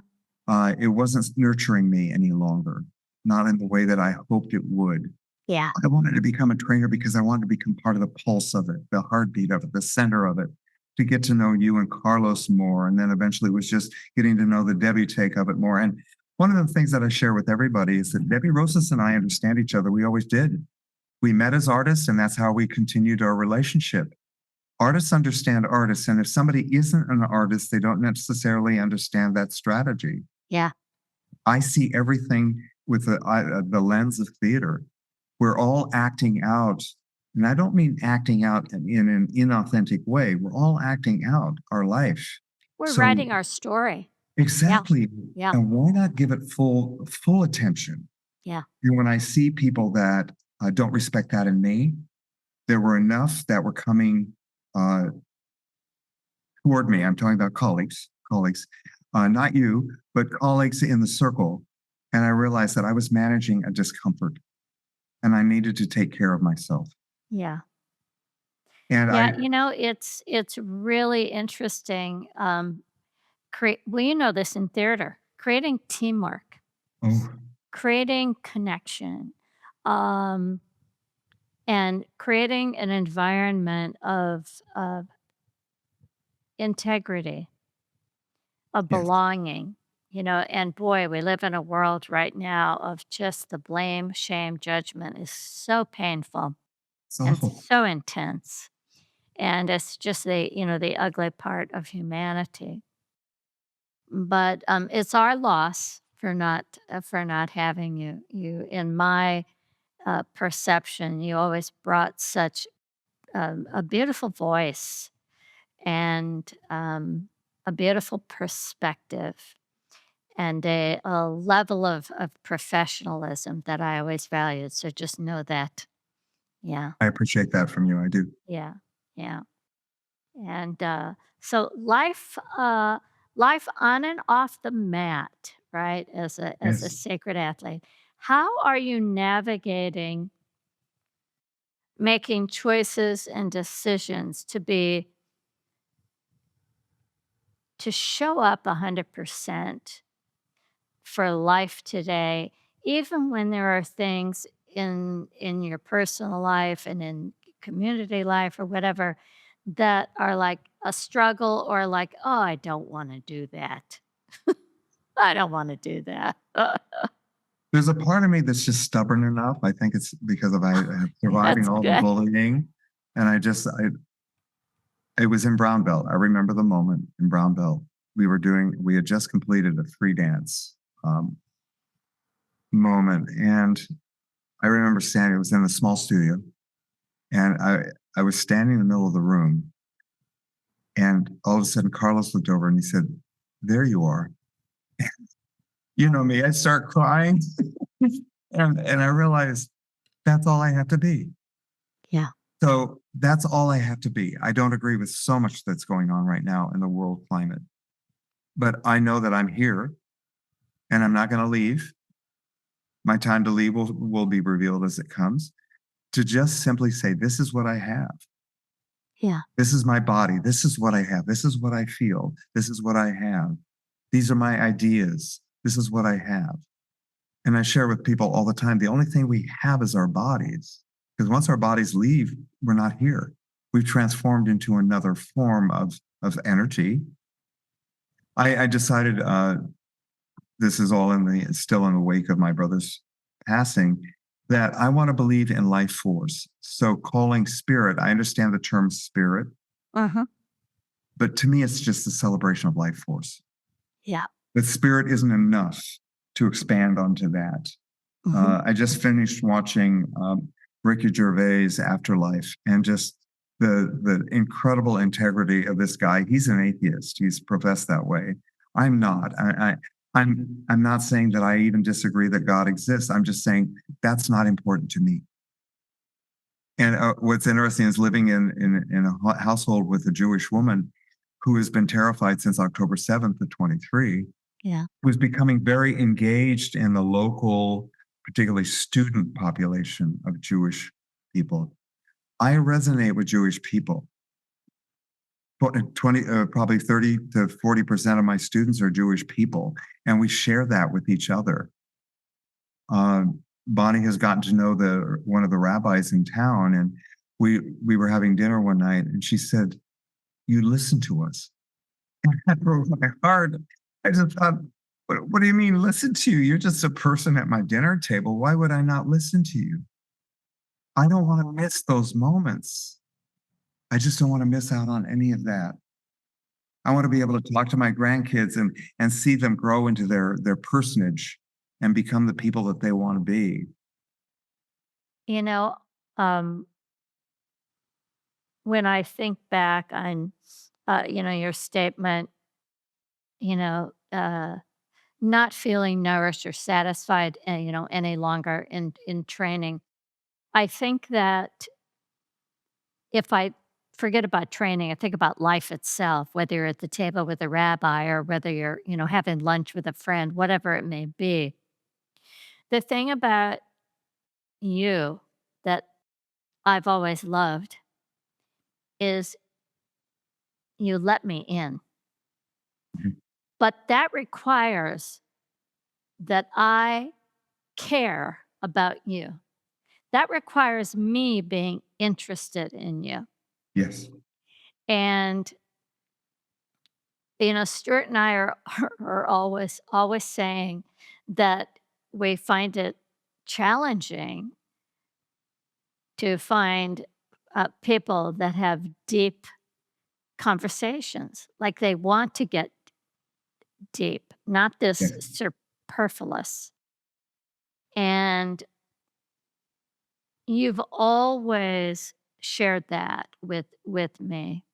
It wasn't nurturing me any longer, not in the way that I hoped it would. Yeah. I wanted to become a trainer because I wanted to become part of the pulse of it, the heartbeat of it, the center of it, to get to know you and Carlos more. And then eventually it was just getting to know the Debbie take of it more. And one of the things that I share with everybody is that Debbie Rosas and I understand each other. We always did. We met as artists, and that's how we continued our relationship. Artists understand artists. And if somebody isn't an artist, they don't necessarily understand that strategy. Yeah. I see everything with the lens of theater. We're all acting out, and I don't mean acting out in an inauthentic way. We're all acting out our life. We're So writing our story. Yeah. exactly, Yeah. and why not give it full attention? Yeah. And when I see people that don't respect that in me, there were enough that were coming uh, toward me. I'm talking about colleagues, not you, but colleagues in the circle. And I realized that I was managing a discomfort, and I needed to take care of myself. Yeah. And Yeah, I, it's really interesting, create well, you know this in theater, creating teamwork, oh, creating connection, um, and creating an environment of integrity, of Yes. belonging, and boy, we live in a world right now of just the blame, shame, judgment is so painful It's and awful. so intense. And it's just the ugly part of humanity. But it's our loss for not having you in my perception. You always brought such a beautiful voice and a beautiful perspective and a level of professionalism that I always valued. So just know that. Yeah. I appreciate that from you. I do. Yeah. Yeah. And so life on and off the mat, right? As a Yes. sacred athlete. How are you navigating making choices and decisions to show up 100% for life today, even when there are things in your personal life and in community life or whatever that are like a struggle or like, oh, I don't want to do that. I don't want to do that. There's a part of me that's just stubborn enough. I think it's because of I surviving That's all the good. bullying, and I it was in brown belt. I remember the moment in brown belt. We had just completed a free dance um, moment, and I remember standing. It was in a small studio, and I was standing in the middle of the room, and all of a sudden Carlos looked over and he said, "There you are." You know me. I start crying, and I realized that's all I have to be. Yeah. So that's all I have to be. I don't agree with so much that's going on right now in the world climate, but I know that I'm here and I'm not going to leave. My time to leave will be revealed as it comes. To just simply say, this is what I have. Yeah. This is my body. This is what I have. This is what I feel. This is what I have. These are my ideas. This is what I have. And I share with people all the time the only thing we have is our bodies. Because once our bodies leave, we're not here. We've transformed into another form of energy. I decided this is all in the still in the wake of my brother's passing that I want to believe in life force. So calling spirit, I understand the term spirit, Uh-huh. but to me, it's just a celebration of life force. Yeah. But spirit isn't enough to expand onto that. Mhm. I just finished watching Ricky Gervais' Afterlife, and just the incredible integrity of this guy. He's an atheist. He's professed that way. I'm not. I'm not saying that I even disagree that God exists. I'm just saying that's not important to me. And what's interesting is living in a household with a Jewish woman who has been terrified since October 7th of 23, Yeah. was becoming very engaged in the local, particularly student population of Jewish people. I resonate with Jewish people. 20, probably 30 to 40% of my students are Jewish people, and we share that with each other. Bonnie has gotten to know one of the rabbis in town, and we were having dinner one night, and she said, "You listen to us." That broke my heart. I just thought, what do you mean listen to you? You're just a person at my dinner table. Why would I not listen to you? I don't want to miss those moments. I just don't want to miss out on any of that. I want to be able to talk to my grandkids and see them grow into their personage and become the people that they want to be. You know, um, when I think back on, your statement, you know, uh, not feeling nourished or satisfied, any longer in training, I think that if I forget about training, I think about life itself, whether you're at the table with a rabbi or whether you're, having lunch with a friend, whatever it may be. The thing about you that I've always loved is you let me in. Mhm. But that requires that I care about you. that requires me being interested in you. Yes. And, Stuart and I are are always saying that we find it challenging to find, people that have deep conversations, like, they want to get deep, not this Yes. superfluous. And you've always shared that with me.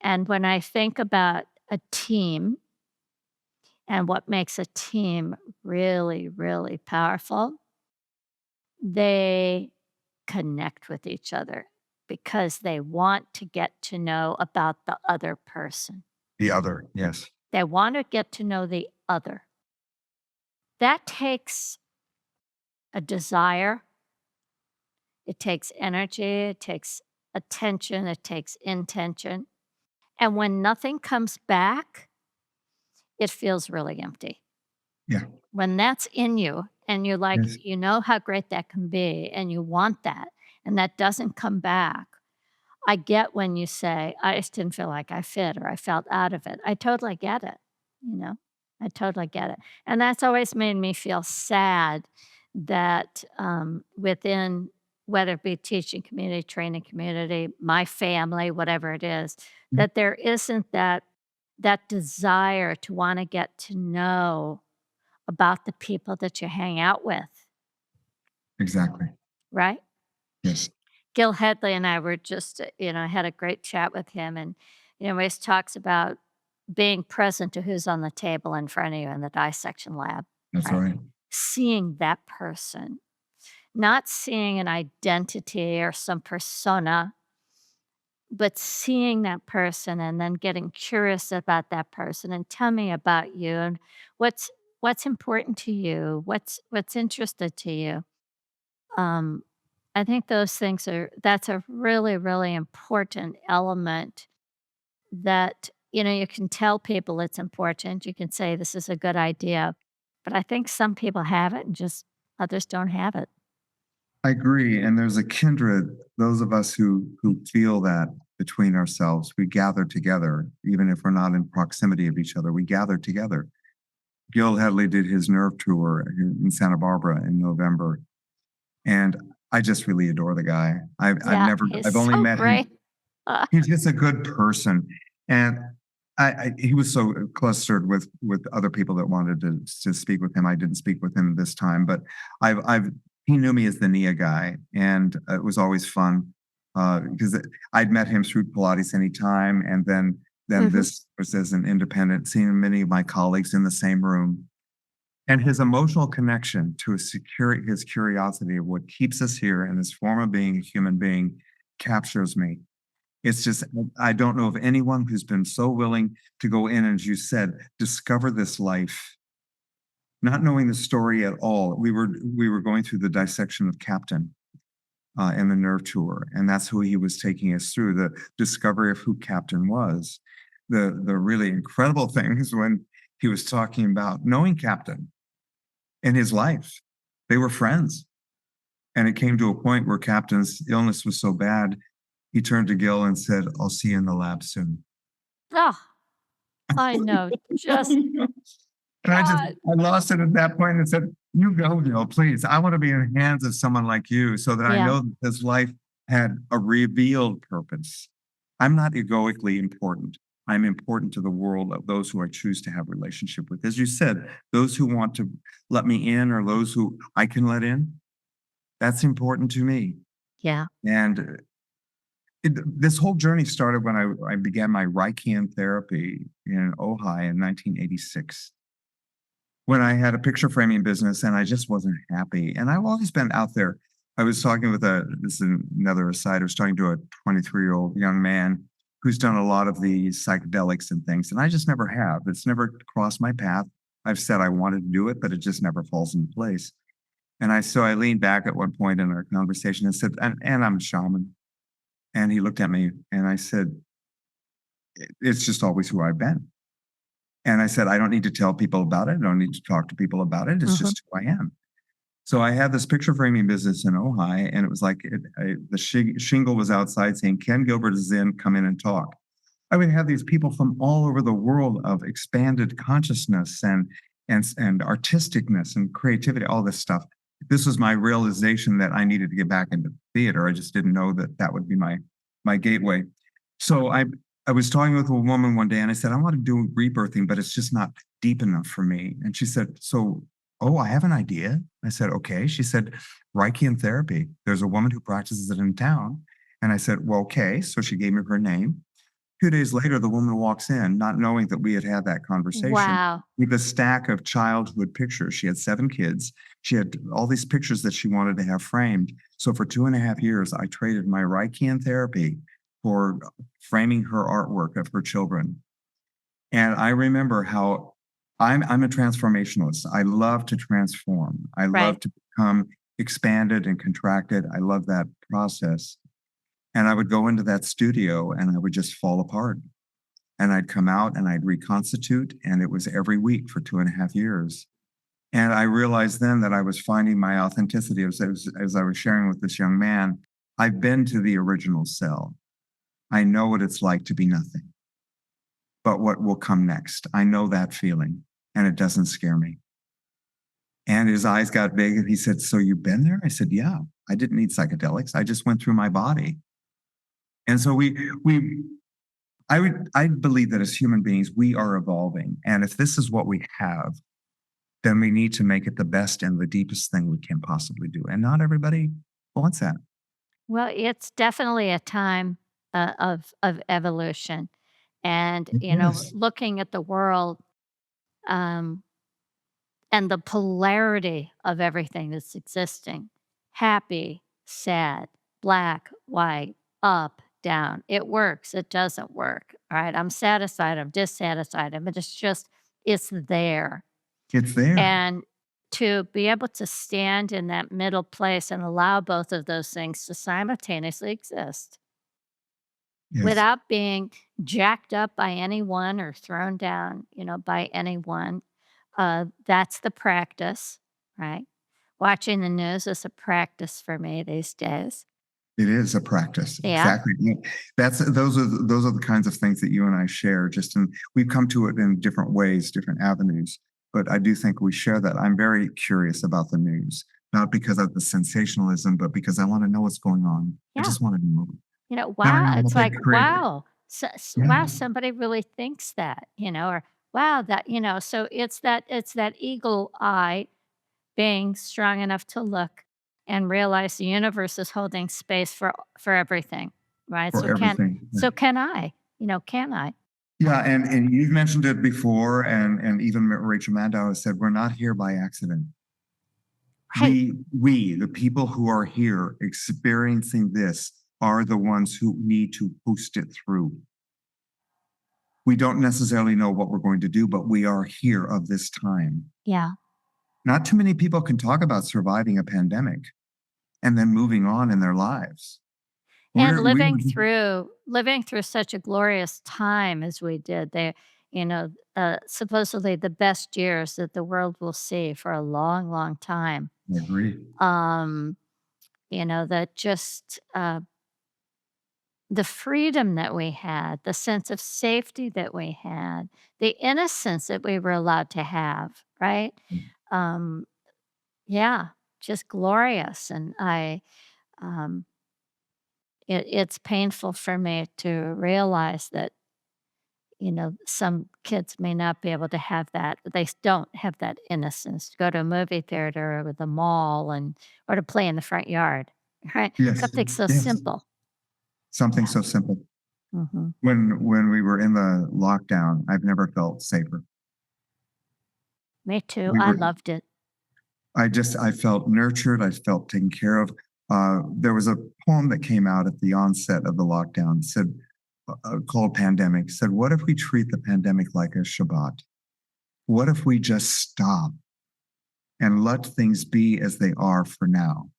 And when I think about a team and what makes a team really, really powerful, they connect with each other because they want to get to know about the other person. The other. Yes. They want to get to know the other. That takes a desire, it takes energy, it takes attention, it takes intention. And when nothing comes back, it feels really empty. Yeah. When that's in you and you're like, Yes. you know how great that can be and you want that, and that doesn't come back. I get when you say, I just didn't feel like I fit or I felt out of it. I totally get it. You know, I totally get it. And that's always made me feel sad that within, whether it be teaching community, training community, my family, whatever it is, Mhm. that there isn't that desire to want to get to know about the people that you hang out with, Exactly. right? Yes. Gil Headley and I were just, I had a great chat with him, and he always talks about being present to who's on the table in front of you in the dissection lab, That's right? right. Seeing that person, not seeing an identity or some persona, but seeing that person and then getting curious about that person and tell me about you and what's important to you, what's interested to you. Um, I think those things that's a really, really important element that, you can tell people it's important. You can say this is a good idea, but I think some people have it and just others don't have it. I agree. And there's a kindred, those of us who feel that between ourselves, we gather together, even if we're not in proximity of each other, we gather together. Gil Hadley did his nerve tour in Santa Barbara in November. And I just really adore the guy. Yeah, he's I've only so met him. great. Uh, He's just a good person. And he was so clustered with other people that wanted to speak with him. I didn't speak with him this time, but I've he knew me as the Nia guy, and it was always fun because I'd met him through Pilates Anytime, and then mhm. this was as an independent, seeing many of my colleagues in the same room, and his emotional connection to his curiosity of what keeps us here and his form of being a human being captures me. It's just, I don't know of anyone who's been so willing to go in, as you said, discover this life, not knowing the story at all. We were going through the dissection of Captain in the Nerve Tour, and that's who he was taking us through the discovery of who Captain was. The really incredible thing is when he was talking about knowing Captain in his life. They were friends, and it came to a point where Captain's illness was so bad, he turned to Gil and said, "I'll see you in the lab soon." Oh, I know. Just And God. I lost it at that point and said, "You go, Gil, please. I want to be in the hands of someone like you so that I Yeah. know that this life had a revealed purpose. I'm not egoically important. I'm important to the world of those who I choose to have relationship with. As you said, those who want to let me in or those who I can let in, that's important to me." Yeah. And this whole journey started when I began my Reichian therapy in Ojai in 1986, when I had a picture framing business and I just wasn't happy. And I've always been out there. I was talking with this is another aside, I was talking to a 23-year-old young man who's done a lot of the psychedelics and things. And I just never have. It's never crossed my path. I've said I wanted to do it, but it just never falls into place. So I leaned back at one point in our conversation and said, and I'm a shaman. And he looked at me and I said, it's just always who I've been. And I said, I don't need to tell people about it. I don't need to talk to people about it. It's Mhm. just who I am. So I had this picture framing business in Ojai, and it was like the shingle was outside saying, Ken Gilbert is in, come in and talk. I would have these people from all over the world of expanded consciousness and artisticness and creativity, all this stuff. This was my realization that I needed to get back into theater. I just didn't know that that would be my gateway. So I was talking with a woman one day, and I said, I want to do rebirthing, but it's just not deep enough for me. And she said, so, oh, I have an idea. I said, okay. She said, Reichian therapy. There's a woman who practices it in town. And I said, well, okay. So she gave me her name. 2 days later, the woman walks in, not knowing that we had had that conversation, Wow. with a stack of childhood pictures. She had 7 kids. She had all these pictures that she wanted to have framed. So for 2.5 years, I traded my Reichian therapy for framing her artwork of her children. And I remember how I'm a transformationalist. I love to transform. I Right. love to become expanded and contracted. I love that process. And I would go into that studio and I would just fall apart. And I'd come out and I'd reconstitute. And it was every week for 2.5 years. And I realized then that I was finding my authenticity as I was sharing with this young man. I've been to the original cell. I know what it's like to be nothing, but what will come next. I know that feeling and it doesn't scare me. And his eyes got big and he said, so you've been there? I said, yeah, I didn't need psychedelics. I just went through my body. And so I believe that as human beings, we are evolving. And if this is what we have, then we need to make it the best and the deepest thing we can possibly do. And not everybody wants that. Well, it's definitely a time, of evolution, and, It is. looking at the world, um, and the polarity of everything that's existing, happy, sad, black, white, up, down. It works, it doesn't work, alright? I'm satisfied, I'm dissatisfied, I mean, it's there. It's there. And to be able to stand in that middle place and allow both of those things to simultaneously exist Yes, without being jacked up by anyone or thrown down, by anyone, that's the practice, right? Watching the news is a practice for me these days. it is a practice. Yeah. Exactly. Yeah. Those are the kinds of things that you and I share. Just in we've come to it in different ways, different avenues. But I do think we share that. I'm very curious about the news, not because of the sensationalism, but because I want to know what's going on. I Yeah. just want to know. Then I Wow, want it's to like, create. wow, Yeah, wow, somebody really thinks that, or wow, so it's that eagle eye being strong enough to look and realize the universe is holding space for everything, right? for everything. So can I, can I? Yeah, and you've mentioned it before, and even Rachel Maddow has said we're not here by accident. Right. The people who are here experiencing this are the ones who need to boost it through. We don't necessarily know what we're going to do, but we are here of this time. Yeah. Not too many people can talk about surviving a pandemic and then moving on in their lives. And We living through such a glorious time as we did, supposedly the best years that the world will see for a long, long time. I agree. Um, that just the freedom that we had, the sense of safety that we had, the innocence that we were allowed to have, right? Um, yeah, just glorious. And um, it's painful for me to realize that, some kids may not be able to have that. Don't have that innocence to go to a movie theater or the mall or to play in the front yard, right? Yes, Something so yes. simple. Something Yeah. so simple. Hmm. When we were in the lockdown, I've never felt safer. Me too. We I were loved it. I felt nurtured, I felt taken care of. There was a poem that came out at the onset of the lockdown, said, called Pandemic, said, what if we treat the pandemic like a Shabbat? What if we just stop and let things be as they are for now?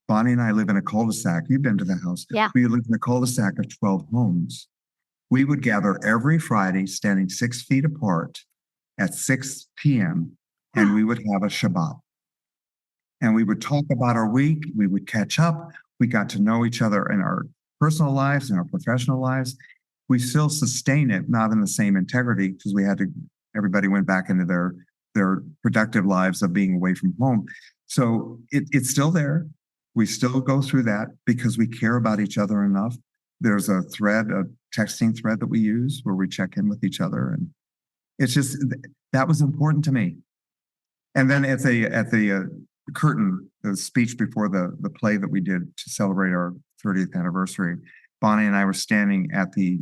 Bonnie and I live in a cul-de-sac. You've been to the house. Yeah. We live in a cul-de-sac of 12 homes. We would gather every Friday, standing 6 feet apart at 6 p.m., and we would have a Shabbat. And we would talk about our week. We would catch up. We got to know each other in our personal lives and our professional lives. We still sustain it, not in the same integrity, because everybody went back into their productive lives of being away from home. So it's still there. We still go through that because we care about each other enough. There's a texting thread that we use where we check in with each other. And it's just, that was important to me. And then at the curtain, the speech before the play that we did to celebrate our 30th anniversary, Bonnie and I were standing at the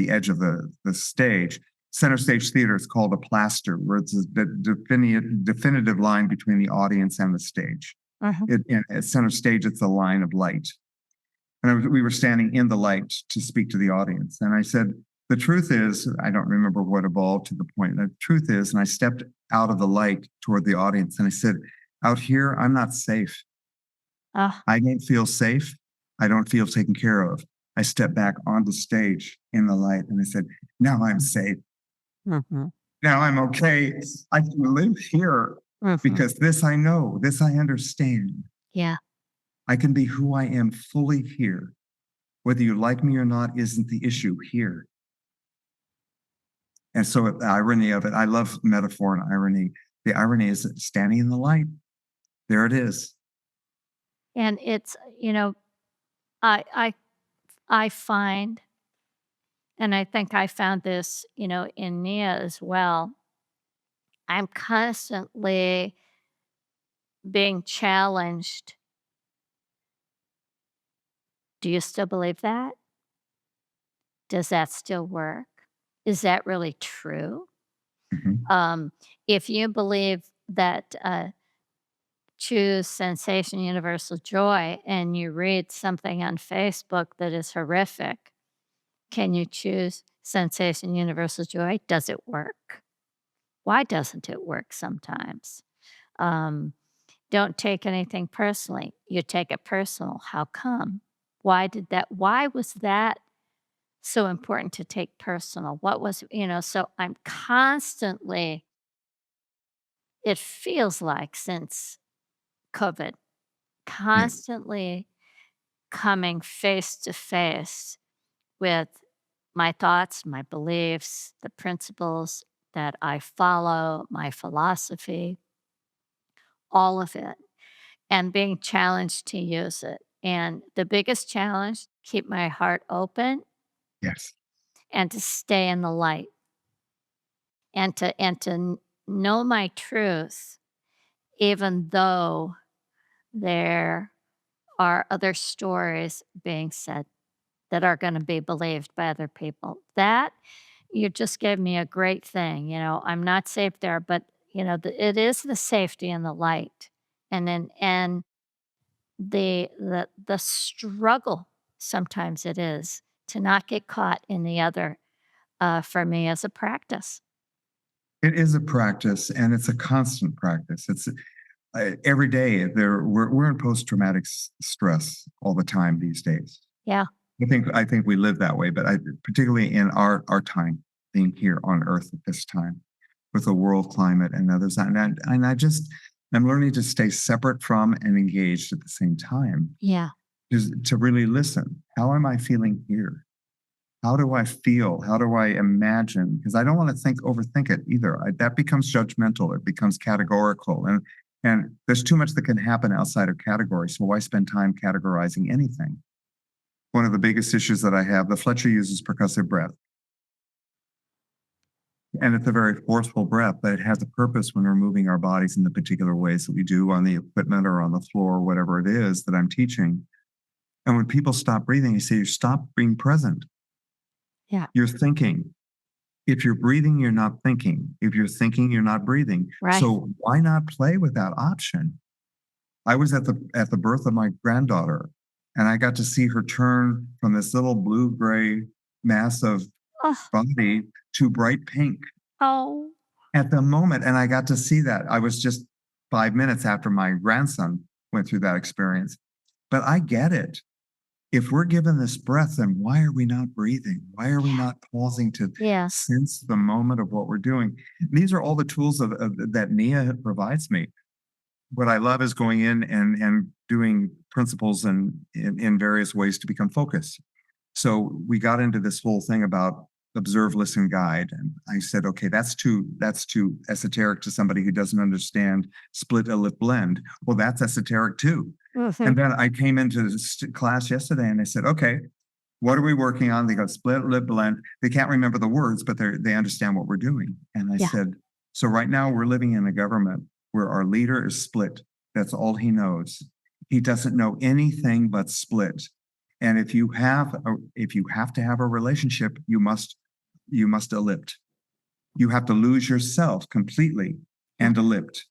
edge of the stage. Center Stage Theater is called a plaster, where it's the definitive line between the audience and the stage. At center stage, it's a line of light. And we were standing in the light to speak to the audience. And I said, the truth is, I don't remember what evolved to the point. The truth is, and I stepped out of the light toward the audience and I said, out here, I'm not safe. I don't feel safe. I don't feel taken care of. I stepped back on the stage in the light and I said, now I'm safe. Now I'm okay. I can live here because this I know, this I understand. Yeah. I can be who I am fully here. Whether you like me or not isn't the issue here. And so the irony of it, I love metaphor and irony. The irony is standing in the light. There it is. And it's, I find, and I think I found this, in Nia as well. I'm constantly being challenged. Do you still believe that? Does that still work? Is that really true? Mhm. If you believe that choose sensation, universal joy, and you read something on Facebook that is horrific, can you choose sensation, universal joy? Does it work? Why doesn't it work sometimes? Um, don't take anything personally. You take it personal. How come? Why was that so important to take personal? What was, so I'm constantly, it feels like since COVID, Yeah. constantly coming face to face with my thoughts, my beliefs, the principles that I follow, my philosophy, all of it, and being challenged to use it. And the biggest challenge, keep my heart open Yes. and to stay in the light and to know my truth, even though there are other stories being said that are gonna be believed by other people. That you just gave me a great thing, I'm not safe there, but, it is the safety and the light, and the struggle sometimes it is to not get caught in the other, for me as a practice. It is a practice and it's a constant practice. It's every day we're in post-traumatic stress all the time these days. Yeah, I think we live that way, but particularly in our time being here on Earth at this time with the world climate and others, I'm learning to stay separate from and engaged at the same time, yeah, is to really listen. How am I feeling here? How do I feel? How do I imagine? Because I don't want to overthink it either. That becomes judgmental. It becomes categorical, and there's too much that can happen outside of category. So why spend time categorizing anything? One of the biggest issues that I have, the Fletcher uses percussive breath. And it's a very forceful breath, but it has a purpose when we're moving our bodies in the particular ways that we do on the equipment or on the floor, or whatever it is that I'm teaching. And when people stop breathing, you say, you stop being present. yeah, You're thinking. If you're breathing, you're not thinking. If you're thinking, you're not breathing. right. So why not play with that option? I was at the birth of my granddaughter, and I got to see her turn from this little blue-gray mass of Oh, body to bright pink oh, at the moment, and I got to see that. I was just 5 minutes after my grandson went through that experience. But I get it. If we're given this breath, then why are we not breathing? Why are we not pausing to yes, sense the moment of what we're doing? These are all the tools that Nia provides me. what I love is going in and doing principles and in various ways to become focused. So we got into this whole thing about observe, listen, guide. And I said, okay, that's too esoteric to somebody who doesn't understand split, ellipse, blend. Well, that's esoteric too. Mhm. And then I came into this class yesterday and I said, okay, what are we working on? They go split, ellipse, blend. They can't remember the words, but they understand what we're doing. And I Yeah. said, so right now we're living in a government where our leader is split. That's all he knows. He doesn't know anything but split. And if you have to have a relationship, you must ellipse. You have to lose yourself completely Yeah. and ellipse,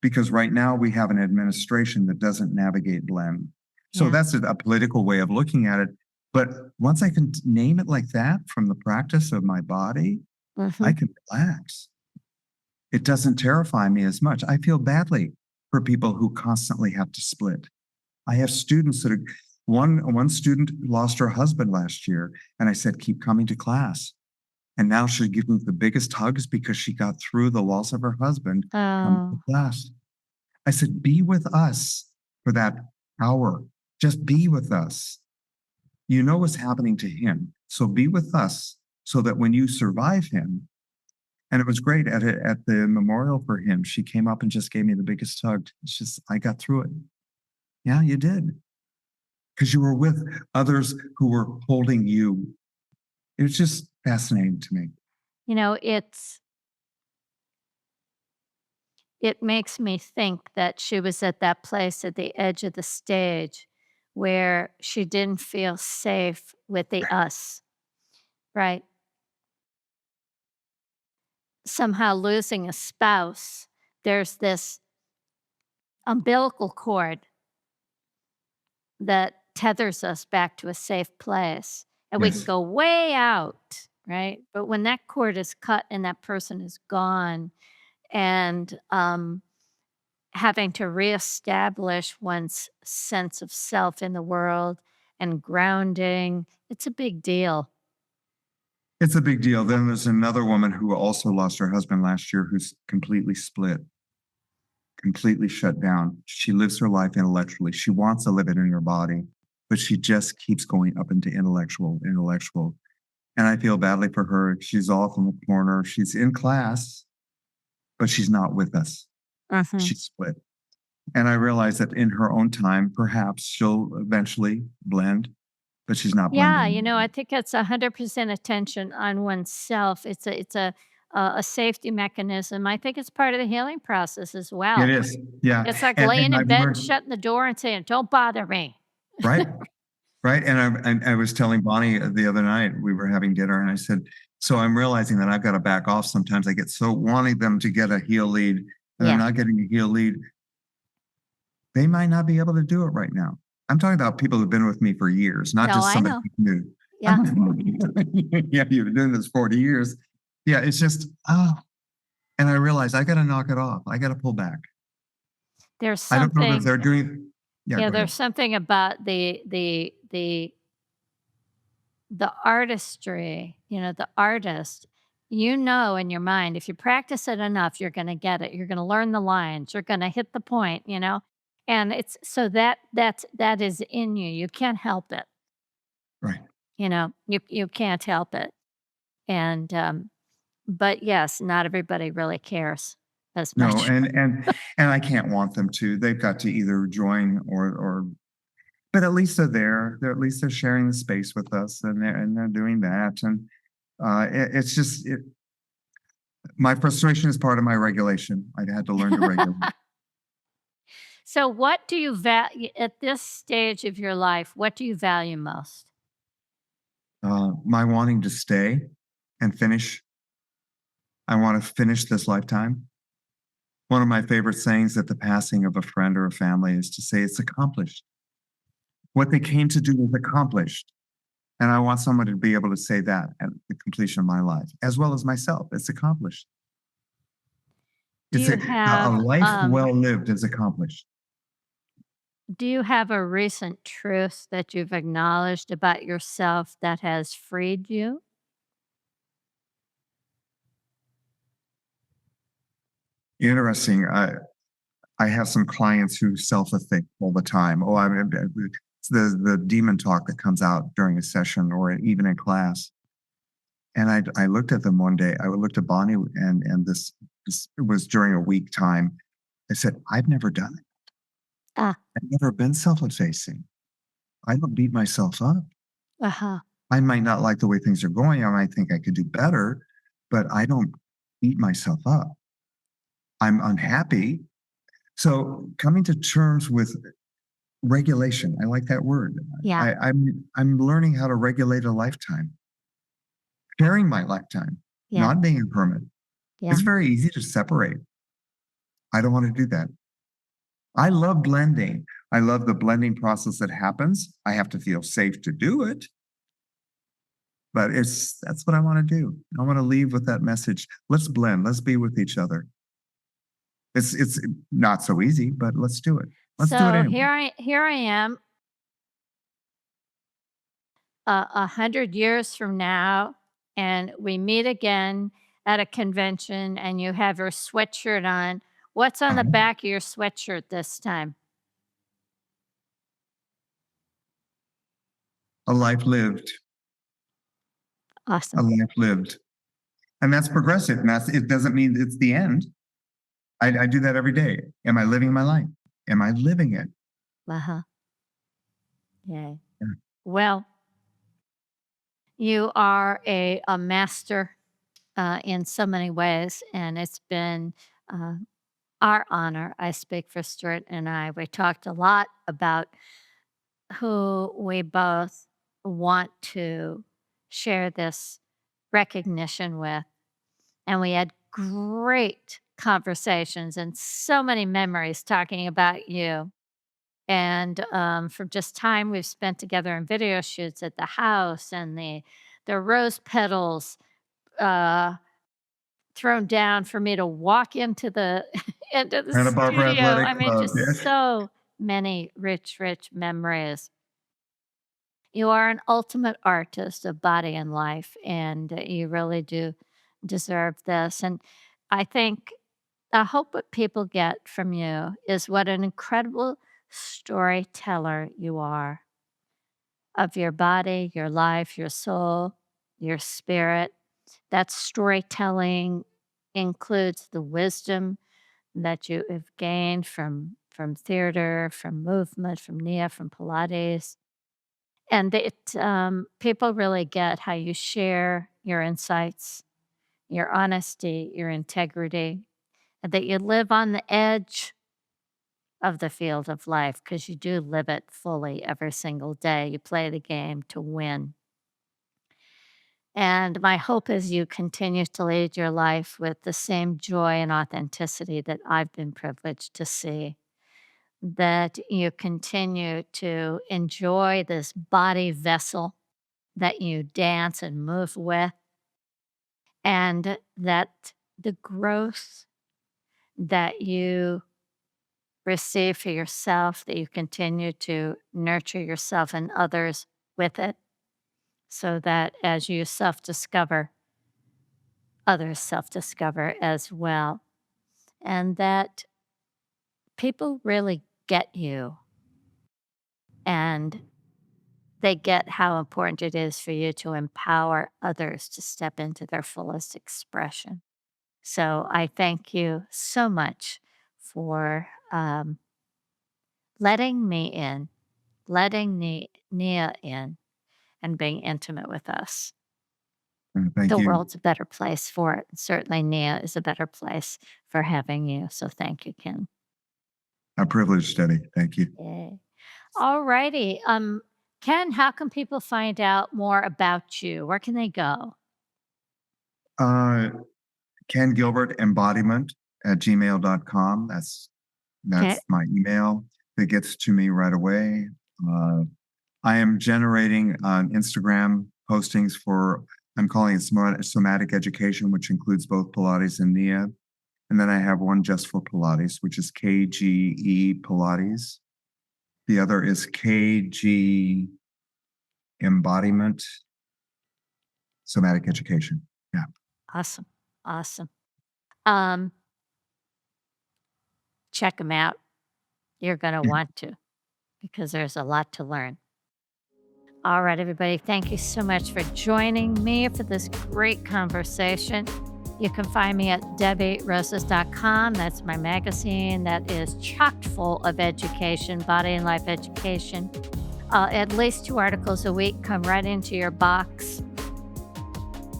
because right now we have an administration that doesn't navigate blend. So Yeah. that's a political way of looking at it. But once I can name it like that from the practice of my body, I Mhm. can relax. It doesn't terrify me as much. I feel badly for people who constantly have to split. I have students that are one student lost her husband last year, and I said, keep coming to class. And now she's giving the biggest hugs because she got through the loss of her husband. Come to Oh, class. I said, be with us for that hour. Just be with us. You know what's happening to him. So be with us so that when you survive him, and it was great at the memorial for him, she came up and just gave me the biggest hug. It's just, I got through it. Yeah, you did. Because you were with others who were holding you. It was just fascinating to me. you know, it makes me think that she was at that place at the edge of the stage where she didn't feel safe with the us, right? Somehow losing a spouse, there's this umbilical cord that tethers us back to a safe place, and we can Yes. go way out, right? But when that cord is cut and that person is gone, and having to reestablish one's sense of self in the world and grounding, it's a big deal. It's a big deal. Then there's another woman who also lost her husband last year who's completely split, completely shut down. She lives her life intellectually. She wants to live it in her body, but she just keeps going up into intellectual, intellectual. And I feel badly for her. She's off in the corner. She's in class, but she's not with us. Mhm. She's split. And I realize that in her own time, perhaps she'll eventually blend, but she's not Yeah, blending. I think it's 100% attention on oneself. It's a safety mechanism. I think it's part of the healing process as It well. is. Yeah. It's like And laying in I've bed and learned, shutting the door and saying, "Don't bother me." right? Right, and I was telling Bonnie the other night, we were having dinner, and I said, "So I'm realizing that I've gotta back off sometimes. I get so wanting them to get a heel lead, and they're Yeah. not getting a heel lead. They might not be able to do it right now." I'm talking about people who've been with me for years, not No, just I somebody know. who's new. Yeah. Yeah, you've been doing this 40 years. Yeah, it's just, and I realized I gotta knock it off. I gotta pull back. There's I don't know that something they're doing. Yeah, yeah, go ahead. there's something about the artistry, the artist, in your mind, if you practice it enough, you're gonna get it. You're gonna learn the lines. You're gonna hit the point. And it's so that is in you. You can't help it. Right. You can't help it. And but yes, not everybody really cares as No, much. and I can't want them to. They've got to either join or but at least they're there. They're at least they're sharing the space with us, and they're doing that. And it's just my frustration is part of my regulation. I had to learn to regulate. So what do you value at this stage of your life? What do you value most? My wanting to stay and finish. I want to finish this lifetime. One of my favorite sayings at the passing of a friend or a family is to say it's accomplished. What they came to do is accomplished. And I want someone to be able to say that at the completion of my life, as well as myself. It's accomplished. Do It's you a have life well lived is accomplished. Do you have a recent truth that you've acknowledged about yourself that has freed you? Interesting. I have some clients who self-afflict all the time. Oh, it's the demon talk that comes out during a session or even in class. And I looked at them one day. I looked at Bonnie, and this it was during a week time. I said, "I've never done it. Ah, I've never been self-effacing. I don't beat myself up. uh-huh. I might not like the way things are going. I might think I could do better, but I don't beat myself up. I'm unhappy." So coming to terms with regulation, I like that word. Yeah, I'm learning how to regulate a lifetime, sharing my lifetime, yeah, not being a hermit. yeah. It's very easy to separate. I don't want to do that. I love blending. I love the blending process that happens. I have to feel safe to do it, but that's what I want to do. I want to leave with that message. Let's blend. Let's be with each other. It's not so easy, but let's do it. Let's do it So anyway. here I am, 100 years from now, and we meet again at a convention, and you have your sweatshirt on. What's on the Uh-huh. back of your sweatshirt this time? A life lived, a Awesome. life lived. And that's progressive. And it doesn't mean it's the end. I do that every day. Am I living my life? Am I living it? Uh-huh. Yay. Yeah. Well, you are a master in so many ways, and it's been uh, our honor. I speak for Stuart and I. We talked a lot about who we both want to share this recognition with. And we had great conversations and so many memories talking about you. And from just time we've spent together in video shoots at the house and the rose petals uh, thrown down for me to walk into the into the Santa Barbara studio. Athletic I mean, Club. just Yes. so many rich, rich memories. You are an ultimate artist of body and life, and you really do deserve this. And I think I hope what people get from you is what an incredible storyteller you are of your body, your life, your soul, your spirit. That storytelling includes the wisdom that you have gained from theater, from movement, from Nia, from Pilates, and people really get how you share your insights, your honesty, your integrity, and that you live on the edge of the field of life because you do live it fully every single day. You play the game to win. And my hope is you continue to lead your life with the same joy and authenticity that I've been privileged to see. That you continue to enjoy this body vessel that you dance and move with, and that the growth that you receive for yourself, that you continue to nurture yourself and others with it, so that as you self discover, others self discover as well, and that people really get you and they get how important it is for you to empower others to step into their fullest expression. So I thank you so much for letting me in, letting Nia in, and being intimate with us. Thank The you. world's a better place for it. Certainly, Nia is a better place for having you. So thank you, Ken. A privilege, Steady. Thank you. Yay. All righty. Ken, how can people find out more about you? Where can they go? Uh, Ken Gilbert Embodiment at gmail.com. Okay. That's my email that gets to me right away. Uh, I am generating on Instagram postings for, I'm calling it somatic education, which includes both Pilates and Nia. And then I have one just for Pilates, which is KGE Pilates. The other is KG Embodiment Somatic Education. Yeah. Awesome. Awesome. Um, check them out. You're going to want to because there's a lot to learn. All right, everybody, thank you so much for joining me for this great conversation. You can find me at debbieroses.com. That's my magazine that is chock full of education, body and life education. At least 2 articles a week come right into your box.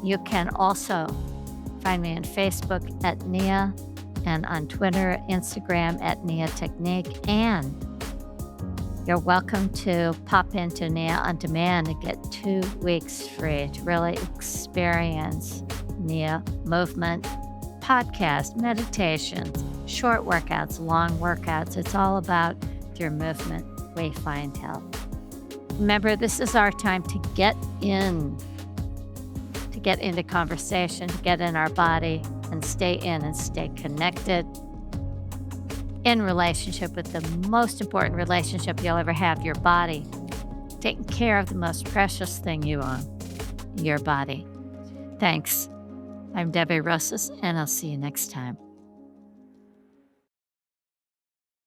You can also find me on Facebook at Nia and on Twitter, Instagram at Nia Technique. And you're welcome to pop into Nia On Demand and get 2 weeks free to really experience Nia movement, podcast, meditations, short workouts, long workouts. It's all about your movement. We find health. Remember, this is our time to get into conversation, to get in our body and stay in and stay connected in relationship with the most important relationship you'll ever have, your body. Taking care of the most precious thing you own, your body. Thanks. I'm Debbie Rosas, and I'll see you next time.